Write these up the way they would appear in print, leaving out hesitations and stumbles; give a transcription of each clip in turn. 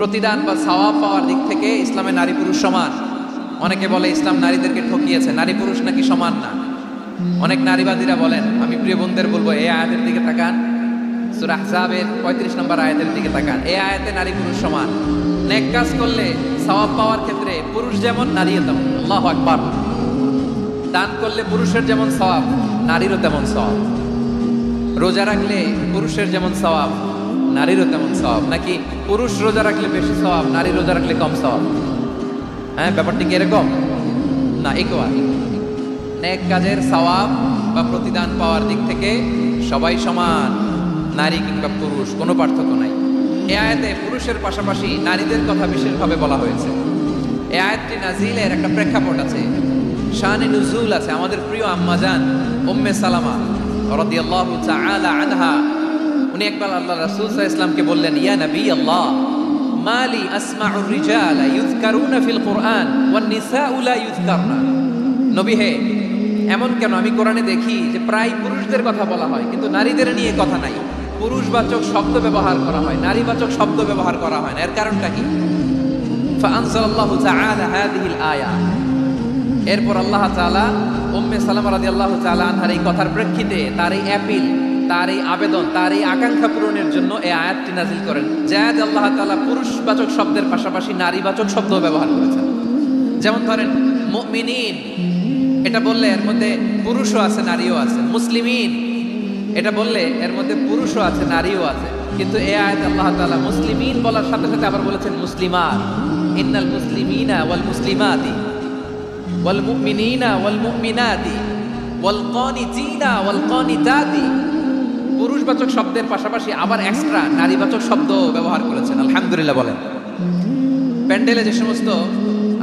প্রতিদান বা সওয়াব পাওয়ার দিক থেকে ইসলামে নারী পুরুষ সমান। অনেকে বলে ইসলাম নারীদেরকে ঠকিয়েছে, নারী পুরুষ নাকি সমান না। অনেক নারীবাদীরা বলেন, আমি প্রিয় বোনদের বলবো এই আয়াতের দিকে তাকান, সূরা আহজাবের 35 নম্বর আয়াতের দিকে তাকান। এই আয়াতে নারী পুরুষ সমান। নেক কাজ করলে সওয়াব পাওয়ার ক্ষেত্রে পুরুষ যেমন নারীও তেমন। আল্লাহু আকবার। দান করলে পুরুষের যেমন সওয়াব, নারীরও তেমন সওয়াব। রোজা রাখলে পুরুষের যেমন সওয়াব, নারীরও তেমন সওয়াব। নাকি পুরুষ রোজা রাখলে বেশি সওয়াব, নারী রোজা রাখলে কম সওয়াব? হ্যাঁ, ব্যাপারটি কি এরকম না? একবার নেক কাজের সওয়াব বা প্রতিদান পাওয়ার দিক থেকে সবাই সমান, নারী কিংবা পুরুষ কোনো পার্থক্য নাই। এই আয়াতে পুরুষের পাশাপাশি নারীদের কথা বিশেষভাবে বলা হয়েছে। এই আয়াতটি নাজিলের একটা প্রেক্ষাপট আছে, শানে নুজুল আছে। আমাদের প্রিয় আম্মাজান উম্মে সালামা রাদিয়াল্লাহু তাআলা আনহা, উনি একবার আল্লাহ রাসূল সাল্লাল্লাহু আলাইহি ওয়াসাল্লামকে বললেন, ইয়া নবী আল্লাহ, মালি আসমাউর রিজালা ইউযকারুনা ফিল কুরআন ওয়ান নিসাউ লা ইউযকারনা। নবী হে, এমন কেন আমি কোরআনে দেখি যে প্রায় পুরুষদের কথা বলা হয় কিন্তু নারীদের নিয়ে কথা নাই। পুরুষবাচক শব্দ ব্যবহার করা হয়, নারীবাচক শব্দ ব্যবহার করা হয় না। এর কারণটা কি? ফাআনজালাল্লাহু তাআলা হাযিহিল আয়া। এরপর আল্লাহ তাআলা উম্মে সালামা রাদিয়াল্লাহু তাআলা আনহার এই কথার প্রেক্ষিতে তার এই অ্যাপিল, তার এই আবেদন, তার এই আকাঙ্ক্ষা পূরণের জন্য এই আয়াতটি নাজিল করেন। যাতে আল্লাহ তাআলা পুরুষবাচক শব্দের পাশাপাশি নারীবাচক শব্দ ব্যবহার করেছেন। যেমন ধরেন মুমিনিন, এটা বললে এর মধ্যে পুরুষও আছে নারীও আছে। মুসলিমিন, এটা বললে এর মধ্যে পুরুষও আছে নারীও আছে। কিন্তু এই আয়াতে আল্লাহ তাআলা মুসলিমিন বলার সাথে সাথে আবার বলেছেন মুসলিমাত। ইন্নাল মুসলিমিনা ওয়াল মুসলিমাতি ওয়াল মুমিনিনা ওয়াল মুমিনাতি ওয়াল কানিতিনা ওয়াল কানিতাতি। পুরুষবাচক শব্দের পাশাপাশি আবার এক্সট্রা নারীবাচক শব্দ ব্যবহার করেছেন। আলহামদুলিল্লাহ বলেন। প্যান্ডেলে যে সমস্ত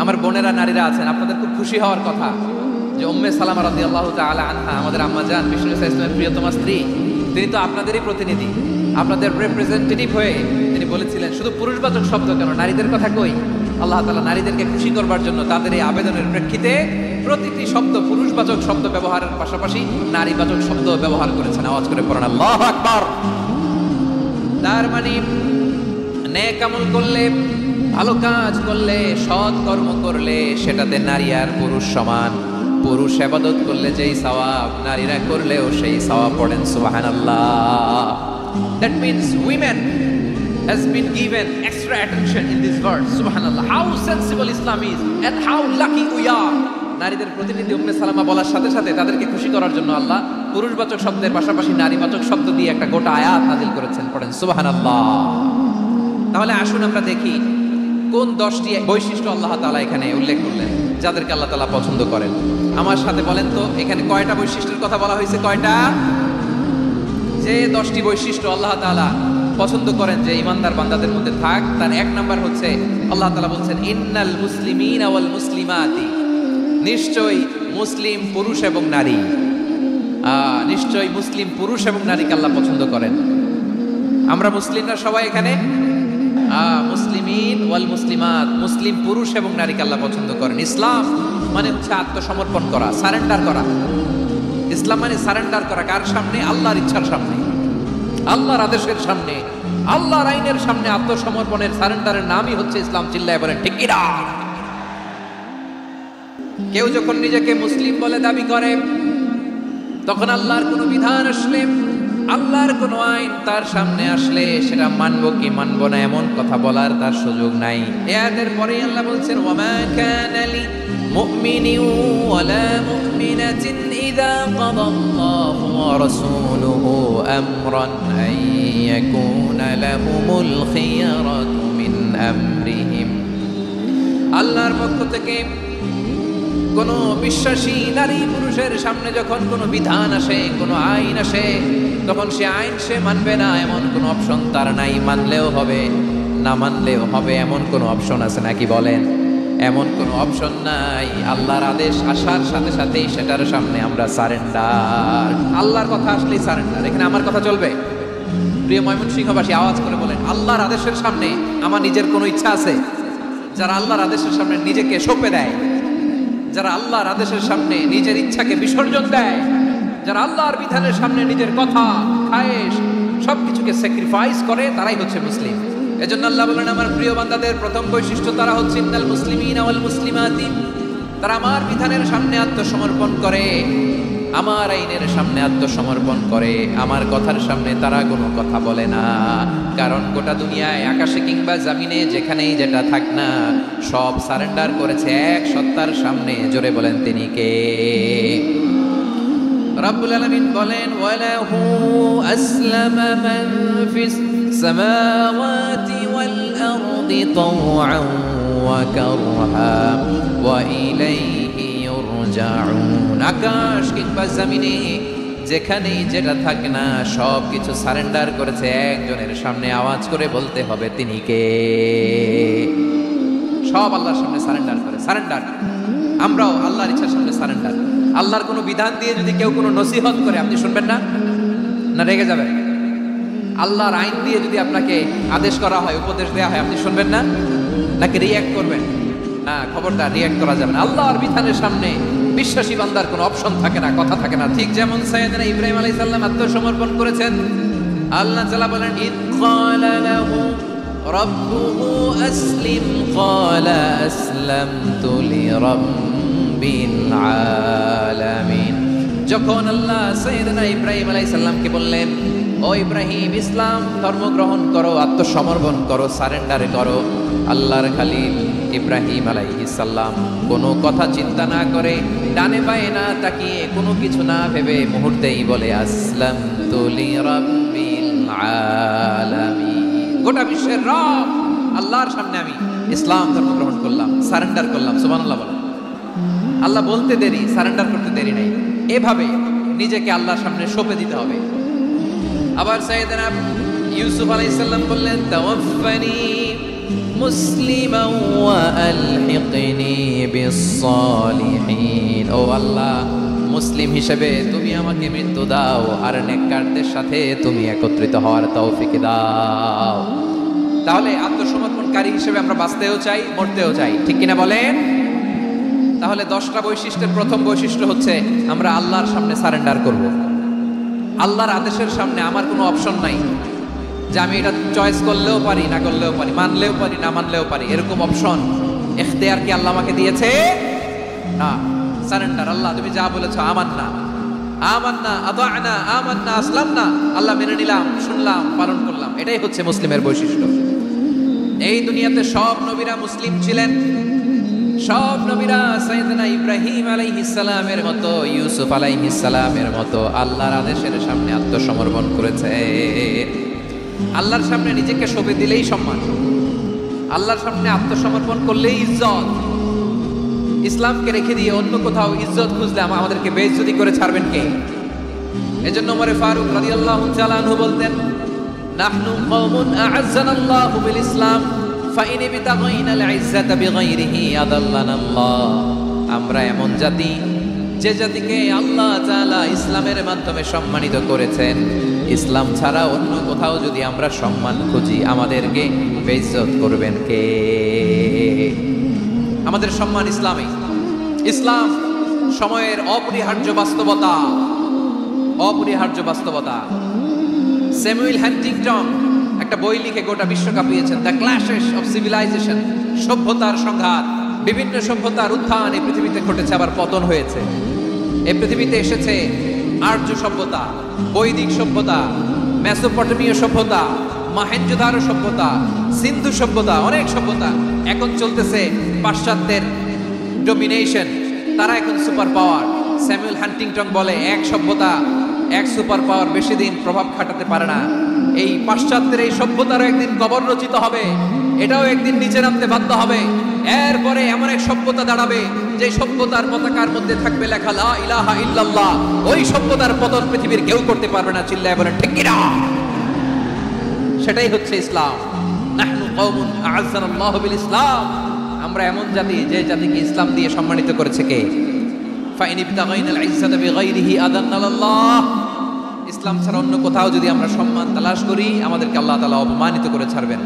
আমার বোনেরা নারীরা আছেন, আপনাদের খুব খুশি হওয়ার কথা যে উম্মে সালামা রাদিয়াল্লাহু তাআলা আনহা, আমাদের আম্মাজান বিষ্ণু ইসলামের প্রিয়তমা স্ত্রী, তিনি তো আপনাদেরই প্রতিনিধি, আপনাদের রিপ্রেজেন্টেটিভ হয়ে তিনি বলেছিলেন শুধু পুরুষবাচক শব্দ কেন, নারীদের কথা কই। আল্লাহ তাআলা নারীদেরকে খুশি করবার জন্য তাদের এই আবেদনের প্রেক্ষিতে প্রতিটি শব্দ পুরুষবাচক শব্দ ব্যবহারের পাশাপাশি নারীবাচক শব্দ ব্যবহার করেছেন। আওয়াজ করে পড়েন আল্লাহু আকবার। তার মানে নেক আমল করলে, ভালো কাজ করলে, সৎ কর্ম করলে সেটাতে নারী আর পুরুষ সমান। পুরুষ ইবাদত করলে যেই সওয়াব, নারীরা করলেও সেই সওয়াব। পড়েন সুবহানাল্লাহ। That means women has been given extra attention in this verse. Subhanallah. How sensible Islam is and how lucky we are. নারীদের প্রতিনিধি উম্মে সালামা বলার সাথে সাথে তাদেরকে খুশি করার জন্য আল্লাহ পুরুষবাচক শব্দের পাশাপাশি নারীবাচক শব্দ দিয়ে একটা গোটা আয়াত নাযিল করেছেন। পড়েন সুবহানাল্লাহ। তাহলে আসুন আমরা দেখি কোন 10টি বৈশিষ্ট্য আল্লাহ তাআলা এখানে উল্লেখ করলেন যাদেরকে আল্লাহ তাআলা পছন্দ করেন। আমার সাথে বলেন তো, এখানে কয়টা বৈশিষ্ট্যের কথা বলা হয়েছে? কয়টা? যে 10টি বৈশিষ্ট্য আল্লাহ তাআলা পছন্দ করেন যে ইমানদার বান্দাদের মধ্যে থাক, তার এক নাম্বার হচ্ছে আল্লাহ তাআলা বলছেন ইন্নাল মুসলিমিনা ওয়াল মুসলিমাতি। নিশ্চয়ই মুসলিম পুরুষ এবং নারী, নিশ্চয়ই মুসলিম পুরুষ এবং নারীকে আল্লাহ পছন্দ করেন। আমরা মুসলিমরা সবাই এখানে মুসলিমিন ওয়াল মুসলিমাত, মুসলিম পুরুষ এবং নারীকে আল্লাহ পছন্দ করেন। ইসলাম মানে হচ্ছে আত্মসমর্পণ করা, সারেন্ডার করা। ইসলাম মানে সারেন্ডার করা কার সামনে? আল্লাহর ইচ্ছার সামনে, আল্লাহর আদেশের সামনে, আল্লাহর আইনের সামনে আত্মসমর্পণের, সারেন্ডারের নামই হচ্ছে ইসলাম। চিল্লায় বলেন ঠিক কিনা? কেউ যখন নিজেকে মুসলিম বলে দাবি করে, তখন আল্লাহর কোনো বিধান আসলে, আল্লাহর কোনো আইন তার সামনে আসলে সেটা মানবো কি মানবো না এমন কথা বলার তার সুযোগ নাই। এর পরেই আল্লাহ বলছেন ওয়ামা কানা লি মুমিনিন ওয়ালা মুমিনাতিন ইযা কাদাল্লাহু ওয়া রাসূলুহু আমরান আন ইয়াকুনা লাহুমুল খিয়ারাতু মিন আমরিহিম। আল্লাহর পক্ষ থেকে কোনো বিশ্বাসী নারী পুরুষের সামনে যখন কোনো বিধান আসে, কোনো আইন আসে, তখন সে আইন সে মানবে না এমন কোনো অপশন তার নাই। মানলেও হবে, না মানলেও হবে এমন কোনো অপশন আছে নাকি? বলেন, এমন কোনো অপশন নাই। আল্লাহর আদেশ আসার সাথে সাথেই সেটার সামনে আমরা সারেন্ডার। আল্লাহর কথা আসলেই সারেন্ডার। এখানে আমার কথা চলবে? প্রিয় ময়মনসিংহবাসী আওয়াজ করে বলেন, আল্লাহর আদেশের সামনে আমার নিজের কোনো ইচ্ছা আছে? যারা আল্লাহর আদেশের সামনে নিজেকে সঁপে দেয়, যারা আল্লাহর আদেশের সামনে নিজের ইচ্ছাকে বিসর্জন দেয়, যারা আল্লাহর বিধানের সামনে নিজের কথা, খায়েশ সবকিছুকে স্যাক্রিফাইস করে, তারাই হচ্ছে মুসলিম। এজন্য আল্লাহ বলেন আমার প্রিয় বান্দাদের প্রথম বৈশিষ্ট্য তারা হচ্ছে ইন্নাল মুসলিমিনা ওয়াল মুসলিমাতি, তারা আমার বিধানের সামনে আত্মসমর্পণ করে, আমার আইনের সামনে আত্মসমর্পণ করে, আমার কথার সামনে তারা কোনো কথা বলে না। কারণ গোটা দুনিয়ায় আকাশে কিংবা জমিনে যেখানেই যেটা থাক না, সব সারেন্ডার করেছে এক সত্তার সামনে। জোরে বলেন তিনি কে? রব্বুল আলামিন বলেন ওয়ালাহু আসলামা মান ফিস সামাওয়াতি ওয়াল আরদি তাওআন ওয়া কারহা ওয়া ইলাইহি ইউরজাউন। আকাশ কিংবা জমিনে যেখানেই যেটা থাক না, সব কিছু সারেন্ডার করেছে একজনের সামনে। আওয়াজ করে বলতে হবে তিনি কে? সব আল্লাহর সামনে সারেন্ডার করে। সারেন্ডার আমরাও আল্লাহর ইচ্ছার সামনে সারেন্ডার। আল্লাহর কোনো বিধান দিয়ে যদি কেউ কোনো নসিহত করে, আপনি শুনবেন না? না রেগে যাবেন? আল্লাহর আইন দিয়ে যদি আপনাকে আদেশ করা হয়, উপদেশ দেওয়া হয়, আপনি শুনবেন না? নাকি রিয়্যাক্ট করবেন? না, খবরদার রিয়্যাক্ট করা যাবে না। আল্লাহর বিধানের সামনে বিশ্বাসী বান্দার কোনো অপশন থাকে না, কথা থাকে না। ঠিক যেমন সাইয়েদনা ইব্রাহিম আলাইহিস সালাম আত্মসমর্পণ করেছেন। আল্লাহ তাআলা বলেন ইদ ক্বালা লাহু রাব্বুহু আসলিম ক্বালা আসলামতু লিরাব্বিল আলামিন। যখন আল্লাহ সাইয়েদনা ইব্রাহিম আলাইহিস সালামকে বললেন ও ইব্রাহিম ইসলাম ধর্ম গ্রহণ করো, আত্মসমর্পণ করো, সারেন্ডার করো, আল্লাহর খলিল ইব্রাহিম আলাইহিস সালাম কোনো কথা চিন্তা না করে, ডানে বায়ে না তাকিয়ে, কোনো কিছু না ভেবে মুহূর্তেই বলে আসলামতু লিরাব্বিল আলামিন। গোটা বিশ্বের রব আল্লাহর সামনে আমি ইসলাম ধর্ম গ্রহণ করলাম, সারেন্ডার করলাম। সুবহানাল্লাহ বলেন। আল্লাহ বলতে দেরি, সারেন্ডার করতে দেরি নাই। এভাবে নিজেকে আল্লাহর সামনে সঁপে দিতে হবে। আবার সাইয়েদনা ইউসুফ আলাইহিস সালাম বললেন তাওয়াফফানি মুসলিমান ওয়া আলহিকনি বিস-সালিহিন। ও আল্লাহ, মুসলিম হিসেবে তুমি আমাকে মৃত্যু দাও, আর নেককারদের সাথে তুমি একত্রিত হওয়ার তৌফিক দাও। তাহলে আত্মসমর্পণকারী হিসেবে আমরা বাঁচতেও চাই, মরতেও চাই, ঠিক কিনা বলেন? তাহলে 10টা বৈশিষ্ট্যের প্রথম বৈশিষ্ট্য হচ্ছে আমরা আল্লাহর সামনে সারেন্ডার করব। আল্লাহর আদেশের সামনে আমার কোনো অপশন নাই যে আমি এটা চয়েস করলেও পারি, না করলেও পারি, মানলেও পারি, না মানলেও পারি, এরকম অপশন ইখতিয়ার কি আল্লাহ আমাকে দিয়েছে? না। সারেন্ডার। আল্লাহ তুমি যা বলেছো আমান্না, আমান্না, আতা'না, আমান্না, আসলামনা, আল্লাহ মেনে নিলাম, শুনলাম, পালন করলাম। এটাই হচ্ছে মুসলিমের বৈশিষ্ট্য। এই দুনিয়াতে সব নবীরা মুসলিম ছিলেন। সব নবীরা সাইয়েদনা ইব্রাহিম আলাইহিস সালামের মতো, ইউসুফ আলাইহিস সালামের মতো আল্লাহর আদেশের সামনে আত্মসমর্পণ করেছে। আল্লাহর সামনে নিজেকে সঁপে দিলেই সম্মান, আল্লাহর সামনে আত্মসমর্পণ করলেই ইজ্জত। ইসলামকে রেখে দিয়ে অন্য কোথাও ইজ্জত খুঁজলে আমাদেরকে বেইজ্জতি করে ছাড়বেন কে? এজন্য ওমর ফারুক রাদিয়াল্লাহু তাআলা আনহু বলতেন নাহনু কওমুন আ'আজ্জানাল্লাহু বিল ইসলাম ফাইন বিতাগাইনাল ইজ্জাতা বিগাইরিহি আদাল্লানাল্লাহ। আমরা এমন জাতি যে জাতিকে আল্লাহ তাআলা ইসলামের মাধ্যমে সম্মানিত করেছেন। ইসলাম ছাড়া অন্য কোথাও যদি আমরা সম্মান খুঁজি, আমাদেরকে বেইজ্জত করবেন কে? আমাদের সম্মান ইসলামে। ইসলাম সময়ের অপরিহার্য বাস্তবতা, অপরিহার্য বাস্তবতা। স্যামুয়েল হ্যান্টিংটন একটা বই লিখে গোটা বিশ্ব কাঁপিয়েছেন, দ্য ক্ল্যাশেস অফ সিভিলাইজেশন, সভ্যতার সংঘাত। বিভিন্ন সভ্যতার উত্থান এই পৃথিবীতে ঘটেছে, আবার পতন হয়েছে। এই পৃথিবীতে এসেছে আর্য সভ্যতা, বৈদিক সভ্যতা, মেসোপটেমীয় সভ্যতা, মহেঞ্জোদারো সভ্যতা, সিন্ধু সভ্যতা, অনেক সভ্যতা। এখন চলতেছে পাশ্চাত্যের ডমিনেশন, তারা এখন সুপার পাওয়ার। স্যামুয়েল হ্যান্টিংটন বলে এক সভ্যতা, এক সুপার পাওয়ার বেশি দিন প্রভাব খাটাতে পারে না। এই পাশ্চাত্যের এই সভ্যতারও একদিন কবর রচিত হবে, এটাও একদিন নিচে নামতে বাধ্য হবে। এরপরে এমন এক সভ্যতা দাঁড়াবে যে সভ্যতার পতাকার মধ্যে থাকবে লেখা লা ইলাহা ইল্লাল্লাহ। ওই সভ্যতার পতন পৃথিবীর কেউ করতে পারবে না। চিল্লায় বলেন ঠিক কিনা? সেটাই হচ্ছে ইসলাম। নাহনু কওমুন আ'আজ্জানাল্লাহু বিল ইসলাম। আমরা এমন জাতি যে জাতিকে ইসলাম দিয়ে সম্মানিত করেছে কে? ফাইন ইবতাগাইনাল ইজ্জাতা বিগাইরিহি আদাল্লানাল্লাহ। ইসলাম ছাড়া অন্য কোথাও যদি আমরা সম্মান তালাশ করি, আমাদেরকে আল্লাহ তাআলা অপমানিত করে ছাড়বেন।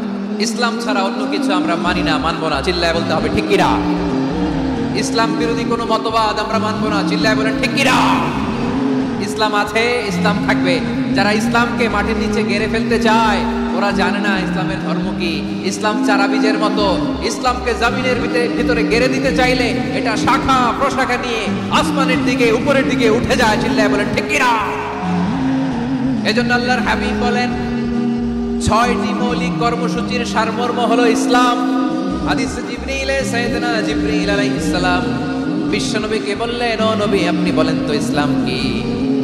ইসলাম ছাড়া অন্য কিছু আমরা মানি না, মানবো না। চিল্লায় বলতে হবে ঠিক কিনা? ইসলাম বিরোধী কোনো মতবাদ আমরা মানবো না। চিল্লায় বলেন ঠিক কিনা? ইসলাম আছে, ইসলাম থাকবে। যারা ইসলামকে মাটির নিচে গেড়ে ফেলতে চায় ওরা জানে না ইসলামের ধর্ম কি। ইসলাম চারা বীজের মতো, ইসলামকে জমিনের ভিতরে গেড়ে দিতে চাইলে এটা শাখা প্রশাখা নিয়ে আসমানের দিকে উপরের দিকে উঠে যায়। চিল্লায় বলেন ঠিক কিনা? এজন্য আল্লাহর হাবিব বলেন 6টি মৌলিক কর্মসূচির সারমর্ম হলো ইসলাম। হাদিসে সাইয়েদনা জিবরিল আলাইহিস সালাম বিশ্বনবীকে বললেন, ও নবী আপনি বলেন তো ইসলাম কি?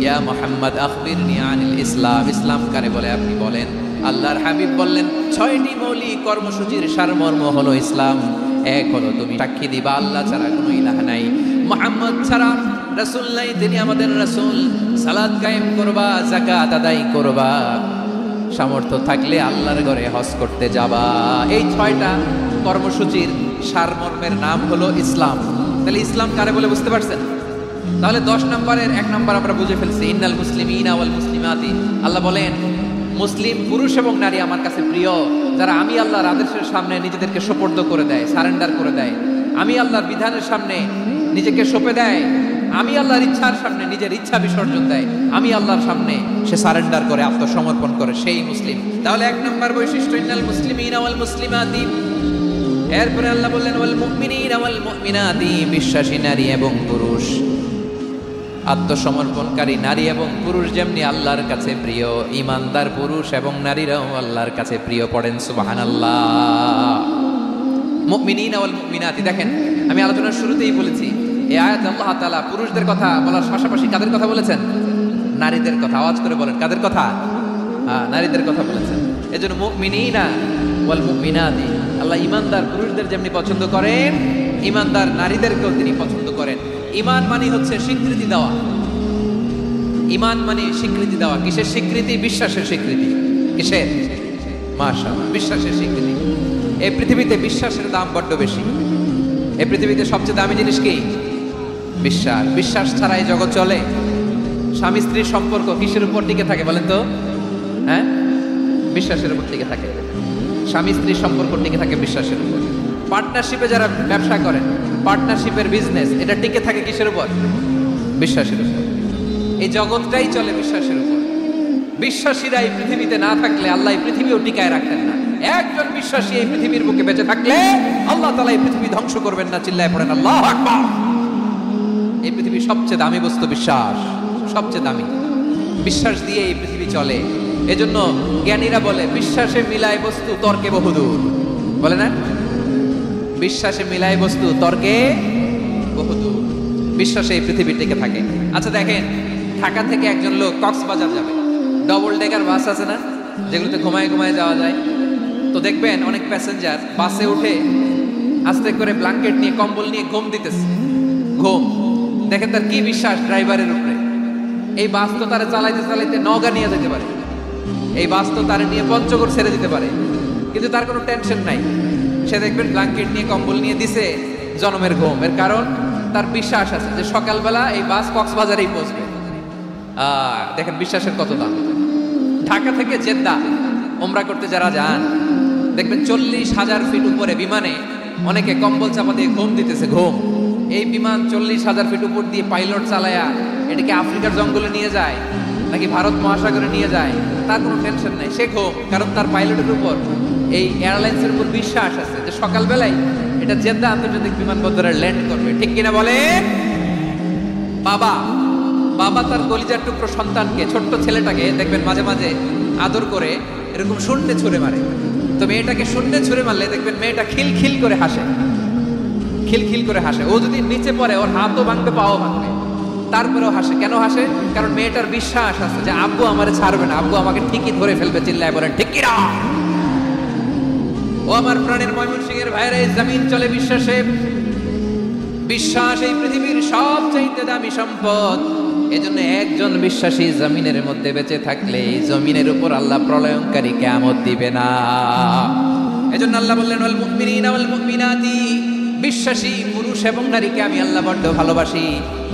ইয়া মুহাম্মদ আখবিরনি আনিল ইসলাম, ইসলাম কারে বলে আপনি বলেন। আল্লাহর হাবিব বললেন 6টি মৌলিক কর্মসূচির সারমর্ম হলো ইসলাম। এক হলো তুমি সাক্ষী দিবা আল্লাহ ছাড়া কোনো ইলাহ নাই, মুহাম্মদ ছাড়া রাসূল নাই, তিনি আমাদের রাসূল। সালাত কায়েম করবা, যাকাত আদায় করবা, সামর্থ্য থাকলে আল্লাহর ঘরে হজ করতে যাবা। এই 6টা কর্মসূচির সারমর্মের নাম হলো ইসলাম। তাহলে ইসলাম কারে বলে বুঝতে পারছেন? তাহলে 10 নম্বরের 1 নম্বর আমরা বুঝে ফেলছি, ইন্নাল মুসলিমিনা ওয়াল মুসলিমাতি। আল্লাহ বলেন মুসলিম পুরুষ এবং নারী আমার কাছে প্রিয়, যারা আমি আল্লাহর আদেশের সামনে নিজেদেরকে সোপর্দ করে দেয়, সারেন্ডার করে দেয়, আমি আল্লাহর বিধানের সামনে নিজেকে সঁপে দেয়, আমি আল্লাহর ইচ্ছার সামনে নিজের ইচ্ছা বিসর্জন দেয়, আমি আল্লাহর সামনে সে সারেন্ডার করে আত্মসমর্পণ করে, সেই মুসলিম। তাহলে 1 নম্বর বৈশিষ্ট্য ইন্নাল মুসলিমিনা ওয়াল মুসলিমাতি। এরপরে আল্লাহ বললেন ওয়াল মুমিনিনা ওয়াল মুমিনাতি, বিশ্বাসী নারী এবং পুরুষ, আত্মসমর্পণকারী নারী এবং পুরুষ যেমনি আল্লাহর কাছে প্রিয়, ইমানদার পুরুষ এবং নারীরাও আল্লাহর কাছে প্রিয়। পড়েন সুবহানাল্লাহ। মুমিনিনা ওয়াল মুমিনাতি, দেখেন আমি আলোচনার শুরুতেই বলেছি এই আয়াতে আল্লাহ তাআলা পুরুষদের কথা বলার পাশাপাশি কাদের কথা বলেছেন? নারীদের কথা। আওয়াজ করে বলেন কাদের কথা? নারীদের কথা বলেছেন। এজন্য মুমিনিনা ওয়াল মুমিনাতি, আল্লাহ ইমানদার পুরুষদের যেমনি পছন্দ করেন, ইমানদার নারীদেরকেও তিনি পছন্দ করেন। ঈমান মানে হচ্ছে স্বীকৃতি দেওয়া। ঈমান মানে স্বীকৃতি দেওয়া। কিসের স্বীকৃতি? বিশ্বাসের স্বীকৃতি। কিসের? মাশাআল্লাহ, বিশ্বাসের স্বীকৃতি। এই পৃথিবীতে বিশ্বাসের দাম বড্ড বেশি। এই পৃথিবীতে সবচেয়ে দামি জিনিস কি? বিশ্বাস। বিশ্বাস ছাড়া এই জগৎ চলে? স্বামী স্ত্রীর সম্পর্ক কিসের উপর টিকে থাকে বলেন তো? হ্যাঁ, বিশ্বাসের উপর টিকে থাকে। স্বামী স্ত্রীর সম্পর্ক টিকে থাকে বিশ্বাসের উপর। পার্টনারশিপে যারা ব্যবসা করেন, পার্টনারশিপের বিজনেস, এটা টিকে থাকে কিসের উপর? বিশ্বাসের উপর। এই জগৎটাই চলে বিশ্বাসের উপর। বিশ্বাসীরা এই পৃথিবীতে না থাকলে আল্লাহ এই পৃথিবীও টিকায় রাখতেন না। একজন বিশ্বাসী এই পৃথিবীর বুকে বেঁচে থাকলে আল্লাহ তাআলা এই পৃথিবী ধ্বংস করবেন না। চিল্লায় পড়েন আল্লাহু আকবার। এই পৃথিবীর সবচেয়ে দামি বস্তু বিশ্বাস, সবচেয়ে দামি। বিশ্বাস দিয়ে এই পৃথিবী চলে। এজন্য জ্ঞানীরা বলে বিশ্বাসে মিলায় বস্তু তর্কে বহুদূর। বলে না? বিশ্বাসে মিলায় বস্তু তর্কে বহুদূর। বিশ্বাসে এই পৃথিবী টিকে থাকে। আচ্ছা দেখেন, ঢাকা থেকে একজন লোক কক্সবাজার যাবে, ডবল ডেকার বাস আছে না, যেগুলোতে ঘুমায় ঘুমায় যাওয়া যায়। তো দেখবেন অনেক প্যাসেঞ্জার বাসে উঠে আস্তে করে ব্ল্যাঙ্কেট নিয়ে কম্বল নিয়ে ঘুম দিতেছে। ঘুম দেখেন তার কি বিশ্বাস ড্রাইভারের উপরে। এই বাস তো তারা চালাইতে চালাইতে নওগাঁ নিয়ে যেতে পারে, এই বাস তো তারা নিয়ে পঞ্চগড় ছেড়ে দিতে পারে, কিন্তু তার কোনো টেনশন নাই। সে দেখবেন ব্ল্যাঙ্কেট নিয়ে কম্বল নিয়ে দিছে, জনমের ঘুম। এর কারণ তার বিশ্বাস আছে যে সকালবেলা এই বাস কক্সবাজারেই পৌঁছবে। দেখেন বিশ্বাসের কত দাম। ঢাকা থেকে জেদ্দা ওমরা করতে যারা যান দেখবেন 40,000 ফিট উপরে বিমানে অনেকে কম্বল চাপা দিয়ে ঘুম দিতেছে। ঘুম। এই বিমান 40,000 ফিট উপর দিয়ে পাইলট চালায়া এটাকে আফ্রিকার জঙ্গলে নিয়ে যায় নাকি ভারত মহাসাগরে নিয়ে যায়, তার কোনো টেনশন নাই। সে ঘুম, কারণ তার পাইলটের উপর, এই এয়ারলাইন্সের উপর বিশ্বাস আছে যে সকালবেলায় এটা জেদ্দা আন্তর্জাতিক বিমানবন্দরে ল্যান্ড করবে। ঠিক কিনা বলে? বাবা বাবা তার কলিজার টুকরো সন্তানকে, ছোট্ট ছেলেটাকে দেখবেন মাঝে মাঝে আদর করে এরকম শূন্যে ছুঁড়ে মারে। তো মেয়েটাকে শূন্যে ছুঁড়ে মারলে দেখবেন মেয়েটা খিলখিল করে হাসে, খিলখিল করে হাসে। ও যদি নিচে পড়ে ওর হাতও ভাঙবে, পাও ভাঙবে, তারপরেও হাসে। কেন হাসে? কারণ মেয়েটার বিশ্বাস আছে যে আব্বু আমারে ছাড়বে না, আব্বু আমাকে ঠিকই ধরে ফেলবে। চিল্লায় বলেন ঠিক কিনা? ও আমার প্রাণের ময়মনসিংহের ভাইরা, এই জমিন চলে বিশ্বাসে। বিশ্বাস এই পৃথিবীর সবচাইতে দামি সম্পদ। এজন্য একজন বিশ্বাসী জমিনের মধ্যে বেঁচে থাকলে এই জমিনের উপর আল্লাহ প্রলয়ঙ্কারী কিয়ামত দিবে না। এজন্য আল্লাহ বললেন ওয়াল মুমিনিনা ওয়াল মুমিনাতি, বিশ্বাসী পুরুষ এবং নারীকে আমি আল্লাহ বড্ড ভালোবাসি।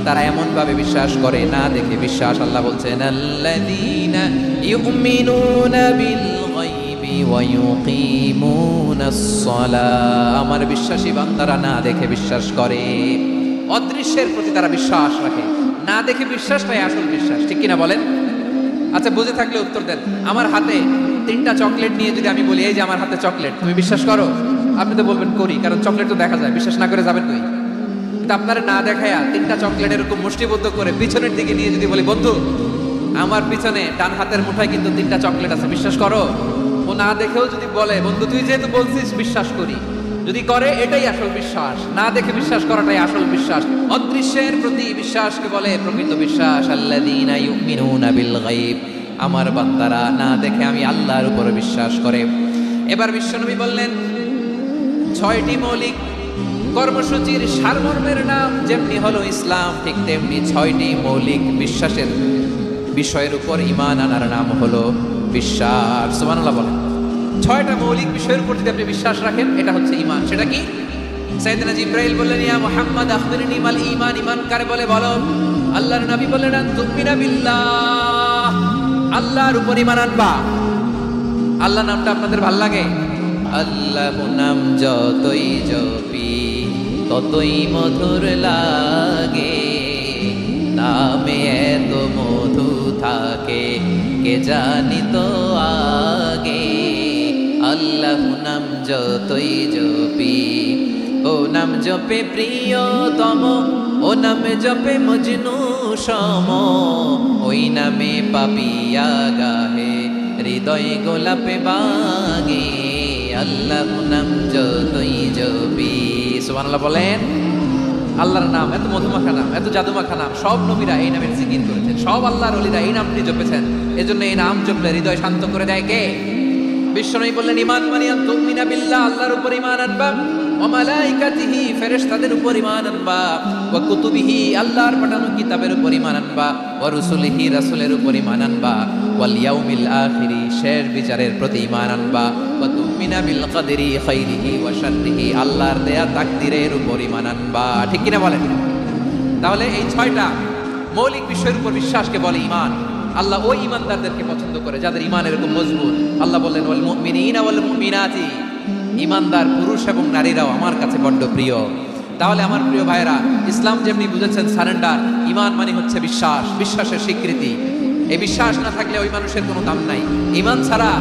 তারা এমন ভাবে বিশ্বাস করে না দেখে বিশ্বাস। আল্লাহ বলছেন আল্লাযীনা ইউমিনুনা বিল গায়বি ওয়া ইউকিমুনাস সালাহ, আমার বিশ্বাসী বান্দারা না দেখে বিশ্বাস করে। অদৃশ্যের প্রতি তারা বিশ্বাস রাখে, না দেখে বিশ্বাসটাই আসল বিশ্বাস। ঠিক কিনা বলেন? আচ্ছা বুঝে থাকলে উত্তর দেন। আমার হাতে 3টা চকলেট নিয়ে যদি আমি বলি এই যে আমার হাতে চকলেট, তুমি বিশ্বাস করো? আপনি তো বলবেন করি, কারণ চকলেট তো দেখা যায়, বিশ্বাস না করে যাবেন কই? কিন্তু আপনারা না দেখায়া 3টা চকলেট এরকম মুষ্টিবদ্ধ করে পিছনের দিকে নিয়ে যদি বলি বন্ধু আমার পিছনে ডান হাতের মুঠায় কিন্তু 3টা চকলেট আছে, বিশ্বাস করো? ও না দেখেও যদি বলে বন্ধু তুই যেহেতু বলছিস বিশ্বাস করি, যদি করে এটাই আসল বিশ্বাস, না দেখে বিশ্বাস করাটাই আসল বিশ্বাস। অদৃশ্যের প্রতি বিশ্বাসকে বলে প্রকৃত বিশ্বাস। আল্লাযীনা ইউমিনুনা বিল গায়ব, আমার বান্দারা না দেখে আমি আল্লাহর উপর বিশ্বাস করে। এবার বিশ্বনবী বললেন 6টি মৌলিক কর্মসূচির সারমর্মের নাম যেমনি হলো ইসলাম, ঠিক তেমনি 6টি মৌলিক বিশ্বাসের বিষয়ের উপর ঈমান আনার নাম হলো বিশ্বাস। সুবহানাল্লাহ বলেন। 6টা মৌলিক বিষয়ের উপর যদি আপনি বিশ্বাস রাখেন এটা হচ্ছে ঈমান। সেটা কি? সাইয়েদনা জিবরাইল বললেন ইয়া মুহাম্মদ আখবিরনি মাল ঈমান, ঈমান কারে বলে বলো। আল্লাহর নবী বললেন আন তুমিনা বিল্লাহ, আল্লাহর উপর ঈমান আনবা। আল্লাহ নামটা আপনাদের ভাল লাগে? আল্লাহ নাম যতই জপি ততই মধুর লাগে, নামে এত মধু থাকে কে জানি তো আগে। আল্লাহ নাম যতই জপি, ও নাম জপে প্রিয়তম, ও নামে জপে মজনু সম, ওই নামে পাপিয়া গাহে হৃদয় গোলাপে বাগে। আল্লাহ নাম যতই জপি। সুবহানাল্লাহ বলেন। আল্লাহর নাম এত মধুমাখা নাম, এত জাদুমাখা নাম, সব নবীরা এই নামের জিকির করেছেন, সব আল্লাহর ওলিরা এই নামটি জপেছেন। এজন্য এই নাম জপলে হৃদয় শান্ত করে দেয় কে? বিশ্বনবী বললেন ঈমান মানে আন তুমিনা বিল্লাহ, আল্লাহর উপর ঈমান আনবা, ওয়া মালাইকাতিহি ফেরেশতাদের উপর ঈমান আনবা, ওয়া কুতুবিহি আল্লাহর পাঠানো কিতাবের উপর ঈমান আনবা, ওয়া রুসুলিহি রাসূলের উপর ঈমান আনবা, ওয়াল ইয়াউমিল আখিরি শেষ বিচারের প্রতি ঈমান আনবা, ওয়া তুমিনা বিল কদরি খাইরিহি ওয়া শাররিহি আল্লাহর দেয়া তাকদীরের উপর ঈমান আনবা। ঠিক কি না বলেন? তাহলে এই 6টা মৌলিক বিষয়ের উপর বিশ্বাসকে বলে ঈমান। আল্লাহ ওই ঈমানদারদেরকে পছন্দ করে যাদের ঈমান এরকম মজবুত। আল্লাহ বললেন ওয়াল মুমিনিনা ওয়াল মুমিনাতি, ঈমানদার পুরুষ এবং নারীরাও আমার কাছে বড্ড প্রিয়। তাহলে আমার প্রিয় ভাইরা, ইসলাম যেমনি বুঝেছেন সারেন্ডার, ঈমান মানে হচ্ছে বিশ্বাস, বিশ্বাসের স্বীকৃতি। এই বিশ্বাস না থাকলে ওই মানুষের কোনো দাম নাই। ঈমান ছাড়া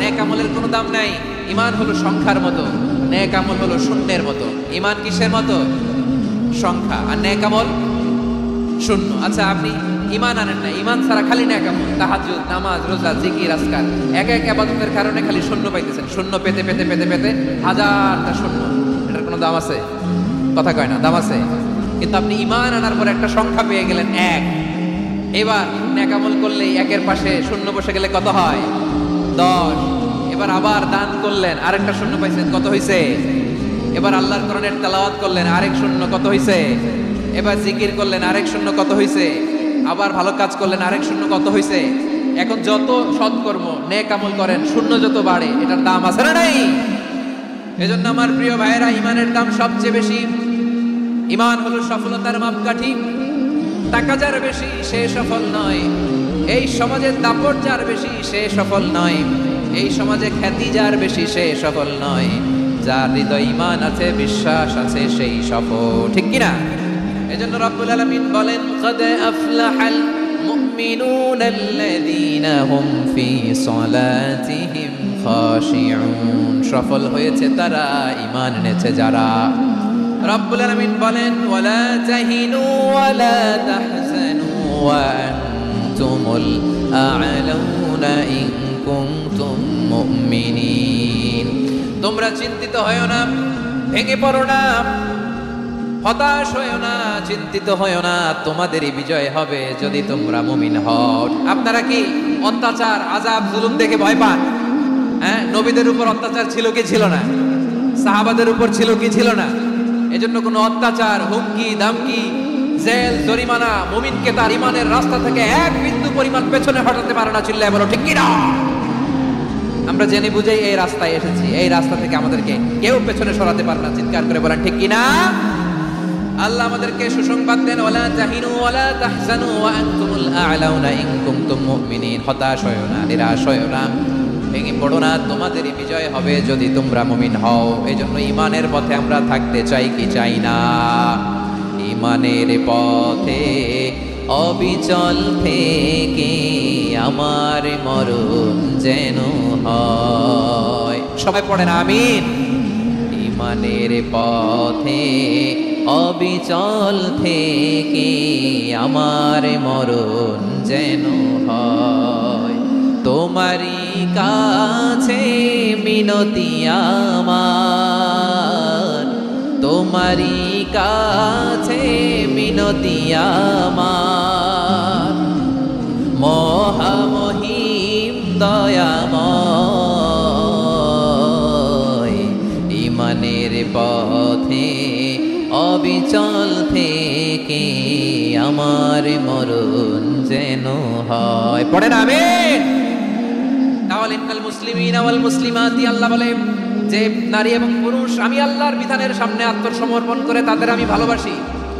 নেক আমলের কোনো দাম নাই। ঈমান হলো সংখ্যার মতো, নেক আমল হলো শূন্যের মতো। ঈমান কিসের মতো? সংখ্যা, আর নেক আমল শূন্য। আচ্ছা আপনি ঈমান আনেন না, ঈমান ছাড়া খালি নেক আমল, তাহাজ্জুদ, নামাজ, রোজা, জিকির, আজকার, এক এক ইবাদতের কারণে খালি শূন্য পাইতেছেন। শূন্য পেতে পেতে পেতে পেতে হাজারটা শূন্য। এটার কোনো দাম আছে? কথা কয় না, দাম আছে। কিন্তু আপনি ঈমান আনার পর একটা সংখ্যা পেয়ে গেলেন 1। এবার নেক আমল করলে একের পাশে শূন্য বসে গেলে কত হয়? 10। এবার আবার দান করলেন, আরেকটা শূন্য পাইছেন, কত হইছে? এবার আল্লাহর কোরআনের তেলাওয়াত করলেন, আরেক শূন্য, কত হইছে? এবার জিকির করলেন, আরেক শূন্য, কত হইছে? আবার ভালো কাজ করলেন, আরেক শূন্য, কত হইছে? এখন যত সৎকর্ম নেক আমল করেন শূন্য যত বাড়ে, এটার দাম আছে না নাই? এজন্য আমার প্রিয় ভাইয়েরা, ঈমানের দাম সবচেয়ে বেশি। ঈমান হলো সফলতার মাপকাঠি। টাকা যার বেশি সে সফল নয়, এই সমাজে দাপট যার বেশি সে সফল নয়, এই সমাজে খ্যাতি যার বেশি সে সফল নয়, যার হৃদয় ঈমান আছে, বিশ্বাস আছে, সেই সফল। ঠিক কি না? এজন্য রব্বুল আলামিন বলেন ক্বাদ আফলাহাল মুমিনুনা আল্লাযীনা হুম ফি সালাতিহিম খাশিউন, সফল হয়েছে তারা, ঈমান এনেছে যারা। রব্বুল আলামিন বলেন ওয়ালা তাহিনু ওয়ালা তাহজানু ওয়া আনতুমুল আ'লাউনা ইন কুনতুম মুমিনিন, তোমরা চিন্তিত হয়ো না, ভেঙে পড়ো না, হতাশ হয়ো না, চিন্তিত হয়ো না, তোমাদেরই বিজয় হবে যদি তোমরা মুমিন হও। আপনারা কি অত্যাচার, আযাব, জুলুম দেখে ভয় পান? হ্যাঁ, নবীদের উপর অত্যাচার ছিল কি ছিল না? সাহাবাদের উপর ছিল কি ছিল না? এজন্য কোনো অত্যাচার, হুমকি, দামকি, জেল, জরিমানা মুমিনকে তার ঈমানের রাস্তা থেকে এক বিন্দু পরিমাণ পেছনে হটাতে পারে না। চিল্লায় বলো ঠিক কি না? আমরা জেনে বুঝেই এই রাস্তায় এসেছি, এই রাস্তা থেকে আমাদেরকে কেউ পেছনে সরাতে পারে না। চিৎকার করে বলেন ঠিক কি না? আল্লাহ আমাদেরকে সুসংবাদ দেন ওয়ালা তাহিনু ওয়ালা তাহজানু ওয়া আনতুমুল আ'লাউনা ইন কুনতুম মুমিনিন, হতাশ হয়ো না, নিরাশ হয়ো না, ভেঙে পড়ো না, তোমাদেরই বিজয় হবে যদি তোমরা মুমিন হও। এজন্য ঈমানের পথে আমরা থাকতে চাই কি চাই না? ঈমানের পথে অবিচল থেকে আমার মরণ যেন হয়। সবাই পড়েন আমিন। ইমানের পথে অবিচল থেকে আমার মরণ যেন হয়। তোমারই কাছে মিনতি আমার, তোমারই কাছে মিনতি আমার। মহামহিম দয়াময়, ইমানের পথে অবিচল থেকে আমার মরণ যেন হয়। পড়েন আমিন। তাহলে ইন্নাল মুসলিমিনা ওয়াল মুসলিমাতি, আল্লাহ বলে যে নারী এবং পুরুষ আমি আল্লাহর বিধানের সামনে আত্মসমর্পণ করে তাদের আমি ভালোবাসি।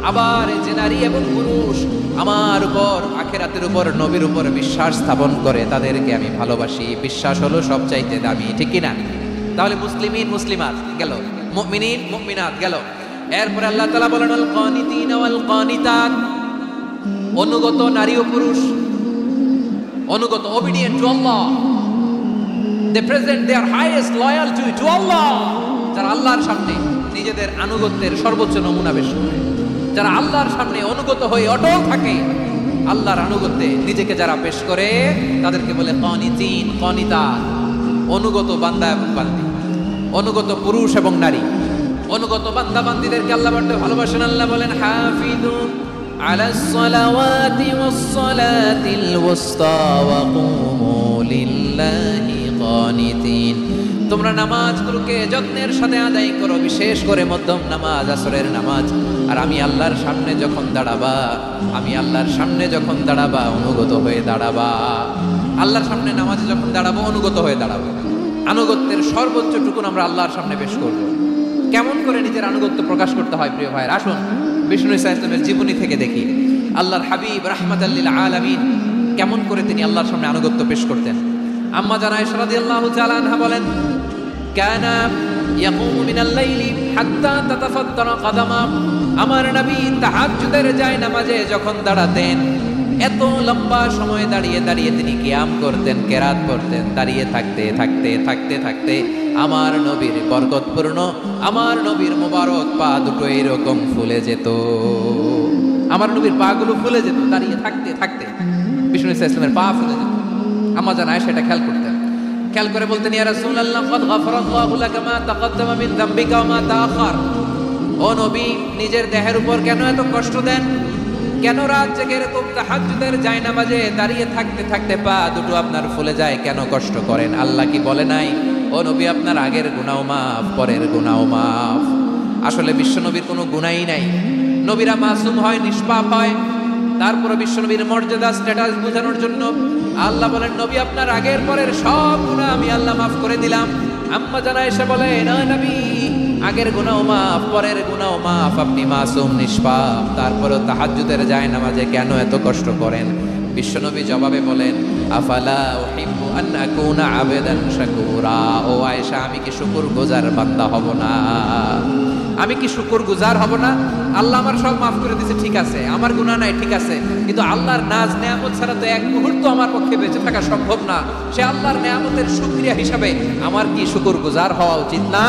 আবার যে নারী এবং পুরুষ আমার উপর, আখিরাতের উপর, নবীর উপর বিশ্বাস স্থাপন করে তাদেরকে আমি ভালোবাসি। বিশ্বাস হলো সবচাইতে দামি, ঠিক কি না? তাহলে মুসলিমিন মুসলিমাত গেল, মুমিনিন মুমিনাত গেল। এরপরে আল্লাহ তাআলা বলেন আল কানিতিন ওয়াল কানিতাত, অনুগত নারী ও পুরুষ, অনুগত, obedient to Allah, they present their highest loyalty to Allah, যারা আল্লাহর সামনে নিজেদের আনুগত্যের সর্বোচ্চ নমুনা পেশ করে, যারা আল্লাহর সামনে অনুগত হয়ে অটল থাকে, আল্লাহর আনুগত্যে নিজেকে যারা পেশ করে তাদেরকে বলে কানিতিন কানিতাত, অনুগত বান্দা এবং বান্দি, অনুগত পুরুষ এবং নারী। অনুগত বান্দা বান্দীদেরকে আল্লাহ বড় ভালোবাসেন। আল্লাহ বলেন হাফিজু আলাস সালাওয়াতি ওয়াস সালাতিল ওয়াসতা ওয়া কুমু লিল্লাহি কানিতিন, তোমরা নামাজগুলোকে যত্নের সাথে আদায় করো, বিশেষ করে মধ্যম নামাজ, আসরের নামাজ। আর আমি আল্লাহর সামনে যখন দাঁড়াবা, আমি আল্লাহর সামনে যখন দাঁড়াবা অনুগত হয়ে দাঁড়াবা। আল্লাহর সামনে নামাজে যখন দাঁড়াবো অনুগত হয়ে দাঁড়াবো। আনুগত্যের সর্বোচ্চ টুকুন আমরা আল্লাহর সামনে পেশ করব। কেমন করে নিজের আনুগত্য প্রকাশ করতে হয় প্রিয় ভাইয়ের, আসুন বিষ্ণু ঈসা ইসলামের জীবনী থেকে দেখি। আল্লাহর হাবিব রাহমাতাল লিল আলামিন কেমন করে তিনি আল্লাহর সামনে আনুগত্য পেশ করতেন। আম্মা জানা আয়েশা রাদিয়াল্লাহু তাআলা আনহা বলেন, কানা ইয়াকুমু মিনাল লাইলি হাত্তা তাতাফাত্তারা কাদামা, আমার নবী তাহাজ্জুদের জায়নামাজে যখন দাঁড়াতেন এত লম্বা সময় দাঁড়িয়ে দাঁড়িয়ে তিনি কিয়াম করতেন, কেরাত করতেন। দাঁড়িয়ে থাকতে থাকতে থাকতে থাকতে আমার নবীর বরকতপূর্ণ, আমার নবীর মোবারক পা দুটো এরকম ফুলে যেত, আমার নবীর পা গুলো ফুলে যেত দাঁড়িয়ে থাকতে থাকতে। বিষ্ণু ঈসা ইসলামের পা ফুলে যেত। আম্মা জান আয়েশা এটা খেয়াল করতেন। খেয়াল করে বলতেন, ইয়া রাসূলুল্লাহ ক্বাদ গাফারাল্লাহু লাকা মা তাকাদ্দামা মিন যামবিকা ওয়া মা তাআখার। ও নবী, নিজের দেহের উপর কেন এত কষ্ট দেন? কেন রাত জেগে এরকম তাহাজ্জুদের জায়নামাজে দাঁড়িয়ে থাকতে থাকতে পা দুটো আপনার ফুলে যায়? কেন কষ্ট করেন? আল্লাহ কি বলে নাই ও নবী আপনার আগের গুনাহ মাফ, পরের গুনাহ মাফ? আসলে বিশ্বনবীর কোনো গুনাহই নাই। নবীরা মাসুম হয়, নিষ্পাপ হয়। তারপরে বিশ্বনবীর মর্যাদা, স্ট্যাটাস বোঝানোর জন্য আল্লাহ বলেন, নবী আপনার আগের পরের সব গুনাহ আমি আল্লাহ মাফ করে দিলাম। আম্মা জানা এসে বলে, না নবী, আগের গুনাহ মাফ, পরের গুনাহ মাফ, আপনি মাসুম, নিষ্পাপ, তারপরেও তাহাজ্জুদের জায়নামাজে কেন এত কষ্ট করেন? বিশ্বনবী জবাবে বলেন, আফালা উহিব্বু আন আকুনা আবেদান শাকুরা। ও আয়েশা, আমি কি শুকরগুজার বান্দা হব না? আমি কি শুকরগুজার হব না? আল্লাহ আমার সব মাফ করে দিয়েছে, ঠিক আছে, আমার গুনাহ নাই, ঠিক আছে, কিন্তু আল্লাহর নাজ নেয়ামত ছাড়া তো এক মুহূর্ত আমার পক্ষে বেঁচে থাকা সম্ভব না। সে আল্লাহর নেয়ামতের শুকরিয়া হিসাবে আমার কি শুকরগুজার হওয়া উচিত না?